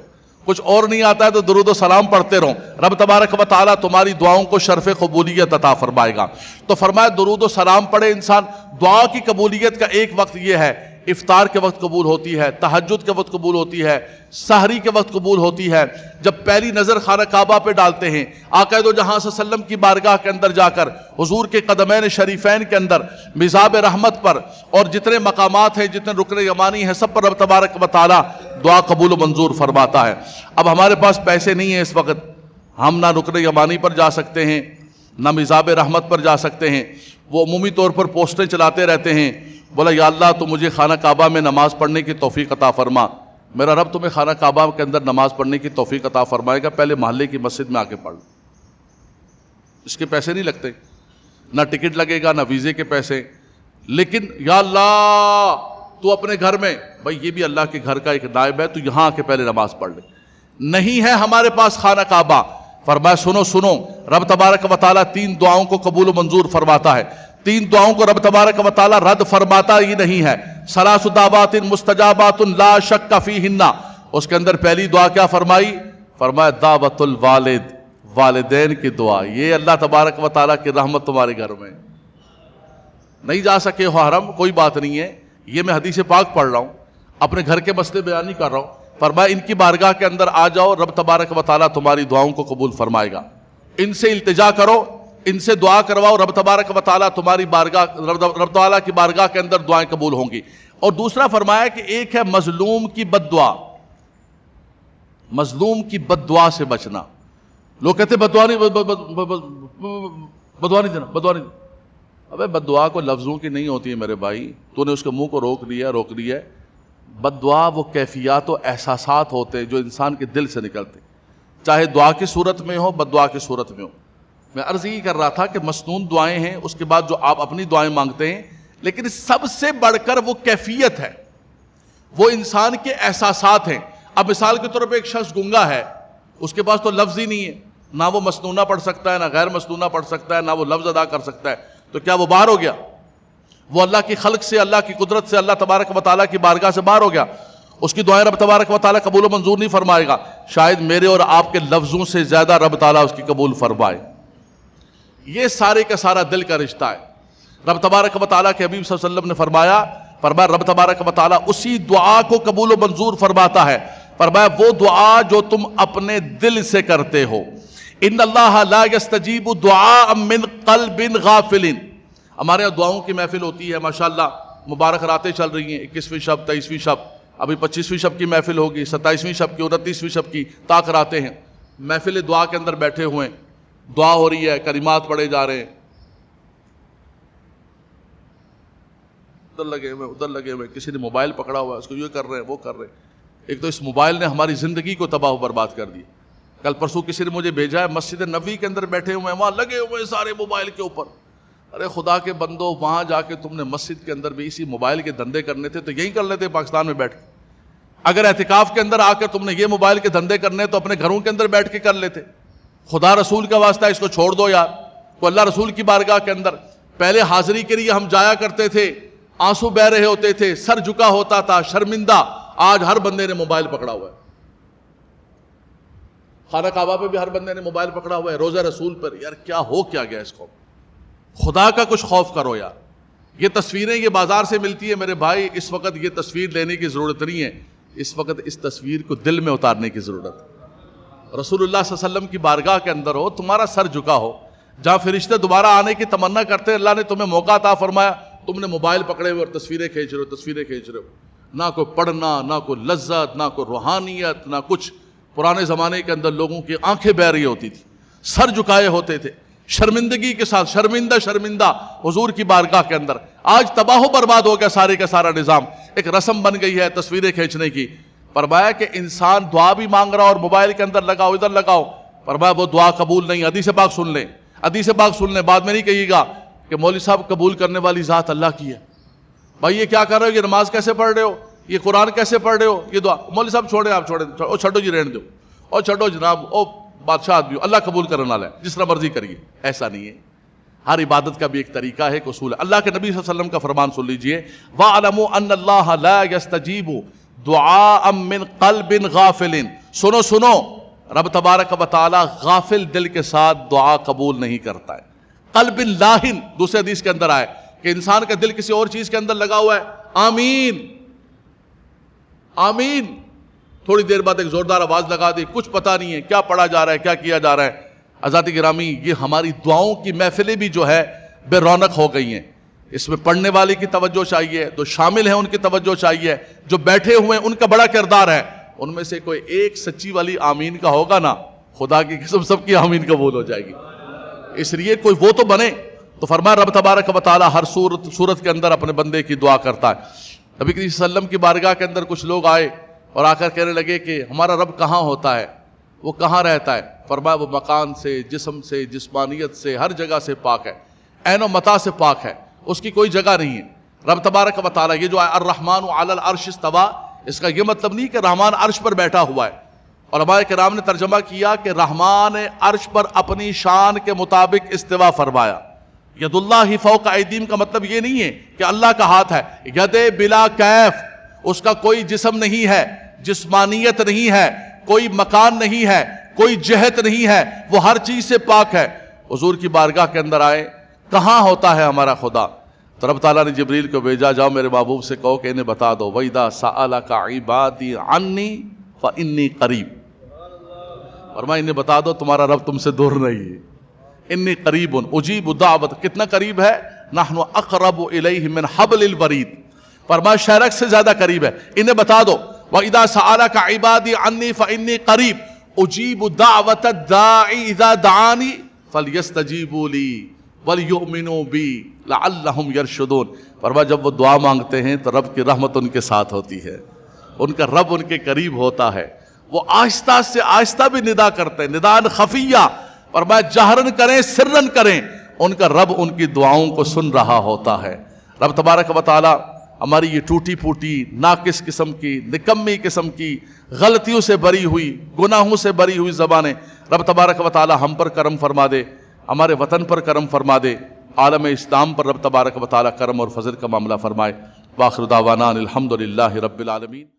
کچھ اور نہیں آتا ہے تو درود و سلام پڑھتے رہو. رب تبارک و تعالیٰ تمہاری دعاؤں کو شرف قبولیت عطا فرمائے گا. تو فرمایا درود و سلام پڑھے انسان. دعا کی قبولیت کا ایک وقت یہ ہے، افطار کے وقت قبول ہوتی ہے، تہجد کے وقت قبول ہوتی ہے، سحری کے وقت قبول ہوتی ہے، جب پہلی نظر خانہ کعبہ پہ ڈالتے ہیں، آقا دو جہاں صلی اللہ علیہ وسلم کی بارگاہ کے اندر جا کر حضور کے قدمین شریفین کے اندر مزاب رحمت پر اور جتنے مقامات ہیں، جتنے رکن یمانی ہیں، سب پر رب تبارک و تعالیٰ دعا قبول و منظور فرماتا ہے. اب ہمارے پاس پیسے نہیں ہیں اس وقت، ہم نہ رکن یمانی پر جا سکتے ہیں نہ مزاب رحمت پر جا سکتے ہیں. وہ عمومی طور پر پوسٹیں چلاتے رہتے ہیں، بولا یا اللہ تو مجھے خانہ کعبہ میں نماز پڑھنے کی توفیق عطا فرما. میرا رب تمہیں خانہ کعبہ کے اندر نماز پڑھنے کی توفیق عطا فرمائے گا، پہلے محلے کی مسجد میں آ کے پڑھ لو. اس کے پیسے نہیں لگتے، نہ ٹکٹ لگے گا نہ ویزے کے پیسے. لیکن یا اللہ تو اپنے گھر میں، بھائی یہ بھی اللہ کے گھر کا ایک نائب ہے، تو یہاں آ کے پہلے نماز پڑھ لے. نہیں ہے ہمارے پاس خانہ کعبہ. فرمایا سنو رب تبارک و تعالیٰ 3 دعاؤں کو قبول و منظور فرماتا ہے. 3 دعاؤں کو رب تبارک و تعالی رد فرماتا ہی نہیں ہے. ثلاث دعوات مستجابات لا شک فیہن. اس کے اندر پہلی دعا کیا فرمائی؟ فرمایا دعوت الوالد، والدین کی دعا. یہ اللہ تبارک و تعالیٰ کی رحمت تمہارے گھر میں. نہیں جا سکے ہو حرم، کوئی بات نہیں ہے، یہ میں حدیث پاک پڑھ رہا ہوں، اپنے گھر کے مسئلے بیان نہیں کر رہا ہوں. فرمایا ان کی بارگاہ کے اندر آ جاؤ، رب تبارک و تعالیٰ تمہاری دعاؤں کو قبول فرمائے گا. ان سے التجا کرو، ان سے دعا کرواؤ، رب تبارک و تعالیٰ تمہاری بارگاہ، رب تعالیٰ کی بارگاہ کے اندر دعائیں قبول ہوں گی. اور دوسرا فرمایا کہ ایک ہے مظلوم کی بد دعا. مظلوم کی بد دعا سے بچنا. لوگ کہتے ہیں بد دعا نہیں، بد دعا نہیں دینا، بد دعا نہیں. ابے بد دعا کو لفظوں کی نہیں ہوتی ہے میرے بھائی، تو نے اس کے منہ کو روک لیا. بد دعا وہ کیفیات و احساسات ہوتے ہیں جو انسان کے دل سے نکلتے، چاہے دعا کی صورت میں ہو، بد دعا کی صورت میں ہو. میں عرض یہ کر رہا تھا کہ مسنون دعائیں ہیں، اس کے بعد جو آپ اپنی دعائیں مانگتے ہیں، لیکن سب سے بڑھ کر وہ کیفیت ہے، وہ انسان کے احساسات ہیں. اب مثال کے طور پہ ایک شخص گنگا ہے، اس کے پاس تو لفظ ہی نہیں ہے، نہ وہ مسنونہ پڑھ سکتا ہے، نہ غیر مسنونہ پڑھ سکتا ہے، نہ وہ لفظ ادا کر سکتا ہے. تو کیا وہ باہر ہو گیا؟ وہ اللہ کی خلق سے، اللہ کی قدرت سے، اللہ تبارک و تعالیٰ کی بارگاہ سے باہر ہو گیا. اس کی دعائیں رب تبارک و تعالیٰ قبول و منظور نہیں فرمائے گا. شاید میرے اور آپ کے لفظوں سے زیادہ رب تعالیٰ اس کی قبول فرمائے. یہ سارے کا سارا دل کا رشتہ ہے. رب تبارک و تعالیٰ کے حبیب صلی اللہ علیہ وسلم نے فرمایا رب تبارک و تعالیٰ اسی دعا کو قبول و منظور فرماتا ہے. فرمایا وہ دعا جو تم اپنے دل سے کرتے ہو. ان اللہ لا یستجیب دعاء من قلب غافل. ہمارے یہاں دعاؤں کی محفل ہوتی ہے ماشاءاللہ، مبارک راتیں چل رہی ہیں، 21ویں شب، 23ویں شب، ابھی 25ویں شب کی محفل ہوگی، 27ویں شب کی، 29ویں شب کی تاک راتیں ہیں. محفل دعا کے اندر بیٹھے ہوئے ہیں، دعا ہو رہی ہے، کلمات پڑھے جا رہے ہیں، ادھر لگے ہوئے ادھر لگے ہوئے، کسی نے موبائل پکڑا ہوا ہے، اس کو یہ کر رہے ہیں وہ کر رہے ہیں. ایک تو اس موبائل نے ہماری زندگی کو تباہ و برباد کر دی. کل پرسوں کسی نے مجھے بھیجا ہے، مسجد نبوی کے اندر بیٹھے ہوئے ہیں، وہاں لگے ہوئے سارے موبائل کے اوپر. ارے خدا کے بندو، وہاں جا کے تم نے مسجد کے اندر بھی اسی موبائل کے دھندے کرنے تھے تو یہی کر لیتے پاکستان میں بیٹھ کے. اگر اعتکاف کے اندر آ کر تم نے یہ موبائل کے دھندے کرنے تو اپنے گھروں کے اندر بیٹھ کے کر لیتے. خدا رسول کا واسطہ اس کو چھوڑ دو یار. تو اللہ رسول کی بارگاہ کے اندر پہلے حاضری کے لیے ہم جایا کرتے تھے، آنسو بہ رہے ہوتے تھے، سر جھکا ہوتا تھا، شرمندہ. آج ہر بندے نے موبائل پکڑا ہوا ہے. خانہ کعبہ پہ بھی ہر بندے نے موبائل پکڑا ہوا ہے، روزہ رسول پر. یار کیا ہو کیا گیا اس کو؟ خدا کا کچھ خوف کرو یار. یہ تصویریں یہ بازار سے ملتی ہے میرے بھائی، اس وقت یہ تصویر لینے کی ضرورت نہیں ہے، اس وقت اس تصویر کو دل میں اتارنے کی ضرورت ہے. رسول اللہ صلی اللہ علیہ وسلم کی بارگاہ کے اندر ہو، تمہارا سر جھکا ہو، جہاں فرشتے دوبارہ آنے کی تمنا کرتے ہیں، اللہ نے تمہیں موقع عطا فرمایا، تم نے موبائل پکڑے ہوئے اور تصویریں کھینچ رہے ہو. نہ کوئی پڑھنا، نہ کوئی لذت، نہ کوئی روحانیت، نہ کچھ. پرانے زمانے کے اندر لوگوں کی آنکھیں بہ رہی ہوتی تھی، سر جھکائے ہوتے تھے، شرمندگی کے ساتھ، شرمندہ حضور کی بارگاہ کے اندر. آج تباہ و برباد ہو گیا سارے کا سارا نظام. ایک رسم بن گئی ہے تصویریں کھینچنے کی. فرمایا کہ انسان دعا بھی مانگ رہا اور موبائل کے اندر لگاؤ، ادھر لگاؤ. فرمایا وہ دعا قبول نہیں. حدیث پاک سن لیں، حدیث پاک سن لیں، بعد میں نہیں کہیے گا کہ مولوی صاحب قبول کرنے والی ذات اللہ کی ہے. بھائی یہ کیا کر رہے ہو؟ یہ نماز کیسے پڑھ رہے ہو؟ یہ قرآن کیسے پڑھ رہے ہو؟ یہ دعا مولوی صاحب چھوڑیں، آپ چھوڑیں، او چھڈو جی، رہنے دو، او چھڈو جناب، او بادشاہ آدمی ہو، اللہ قبول کرنے والا ہے، جس طرح مرضی کریے. ایسا نہیں ہے. ہر عبادت کا بھی ایک طریقہ ہے، ایک اصول ہے. اللہ کے نبی صلی اللہ علیہ وسلم کا فرمان سن لیجئے، وَاعْلَمُوا أَنَّ اللَّهَ لَا يَسْتَجِيبُ دُعَاءً مِّن قَلْبٍ غَافِلٍ. سنو رب تبارک و تعالی غافل دل کے ساتھ دعا قبول نہیں کرتا ہے. قلب لاہن دوسرے حدیث کے اندر آئے کہ انسان کا دل کسی اور چیز کے اندر لگا ہوا ہے. آمین آمین، تھوڑی دیر بعد ایک زوردار آواز لگا دی، کچھ پتہ نہیں ہے کیا پڑھا جا رہا ہے، کیا کیا جا رہا ہے. حضرات گرامی، یہ ہماری دعاؤں کی محفلیں بھی جو ہے بے رونق ہو گئی ہیں. اس میں پڑھنے والے کی توجہ چاہیے، جو شامل ہیں ان کی توجہ چاہیے، جو بیٹھے ہوئے ہیں ان کا بڑا کردار ہے. ان میں سے کوئی ایک سچی والی آمین کا ہوگا نا، خدا کی قسم سب کی آمین قبول ہو جائے گی. اس لیے کوئی وہ تو بنے. تو فرمایا رب تبارک و تعالی ہر صورت کے اندر اپنے بندے کی دعا کرتا ہے. نبی کریم صلی اللہ علیہ وسلم کی بارگاہ کے اندر کچھ لوگ آئے اور آ کر کہنے لگے کہ ہمارا رب کہاں ہوتا ہے، وہ کہاں رہتا ہے؟ فرمایا وہ مکان سے، جسم سے، جسمانیت سے، ہر جگہ سے پاک ہے، عین و متاع سے پاک ہے، اس کی کوئی جگہ نہیں ہے. رب تبارک و تعالی، یہ جو الرحمن علی العرش استوى، اس کا یہ مطلب نہیں کہ رحمان عرش پر بیٹھا ہوا ہے. علماء کرام نے ترجمہ کیا کہ رحمان عرش پر اپنی شان کے مطابق استوا فرمایا. ید اللہ فوق ایدیہم کا مطلب یہ نہیں ہے کہ اللہ کا ہاتھ ہے. ید بلا کیف، اس کا کوئی جسم نہیں ہے، جسمانیت نہیں ہے، کوئی مکان نہیں ہے، کوئی جہت نہیں ہے، وہ ہر چیز سے پاک ہے. حضور کی بارگاہ کے اندر آئے، کہاں ہوتا ہے ہمارا خدا؟ تو رب تعالیٰ نے جبریل کو بھیجا، جاؤ میرے محبوب سے کہو کہ انہیں بتا دو وَإِذَا سَأَلَكَ عِبَادِي عَنِّي فَإِنِّي قَرِيب. فرمایا انہیں بتا دو تمہارا رب تم سے دور نہیں ہے. انی قریب اجیب الدعوت، کتنا قریب ہے؟ نحن اقرب الیہ من حبل الورید. فرمایا شہرک سے زیادہ قریب ہے. انہیں بتا دو وَإِذَا سَأَلَكَ عِبَادِي عَنِّي فَإِنِّي قَرِيب اجیب دعوت الداعی اذا دعانی فَلْيَسْتَجِيبُوا لِي وَلْيُؤْمِنُوا بِي لَعَلَّهُمْ يَرْشُدُونَ. فرمایا جب وہ دعا مانگتے ہیں تو رب کی رحمت ان کے ساتھ ہوتی ہے، ان کا رب ان کے قریب ہوتا ہے. وہ آہستہ سے آہستہ بھی ندا کرتے ہیں، ندان خفیہ. فرمایا جہرن کریں سرن کریں، ان کا رب ان کی دعاؤں کو سن رہا ہوتا ہے. رب تبارک و تعالی ہماری یہ ٹوٹی پھوٹی، ناقص قسم کی، نکمی قسم کی، غلطیوں سے بری ہوئی، گناہوں سے بری ہوئی زبانیں، رب تبارک و تعالی ہم پر کرم فرما دے، ہمارے وطن پر کرم فرما دے، عالم اسلام پر رب تبارک و تعالی کرم اور فضل کا معاملہ فرمائے. وآخر دعوانا الحمدللہ رب العالمین.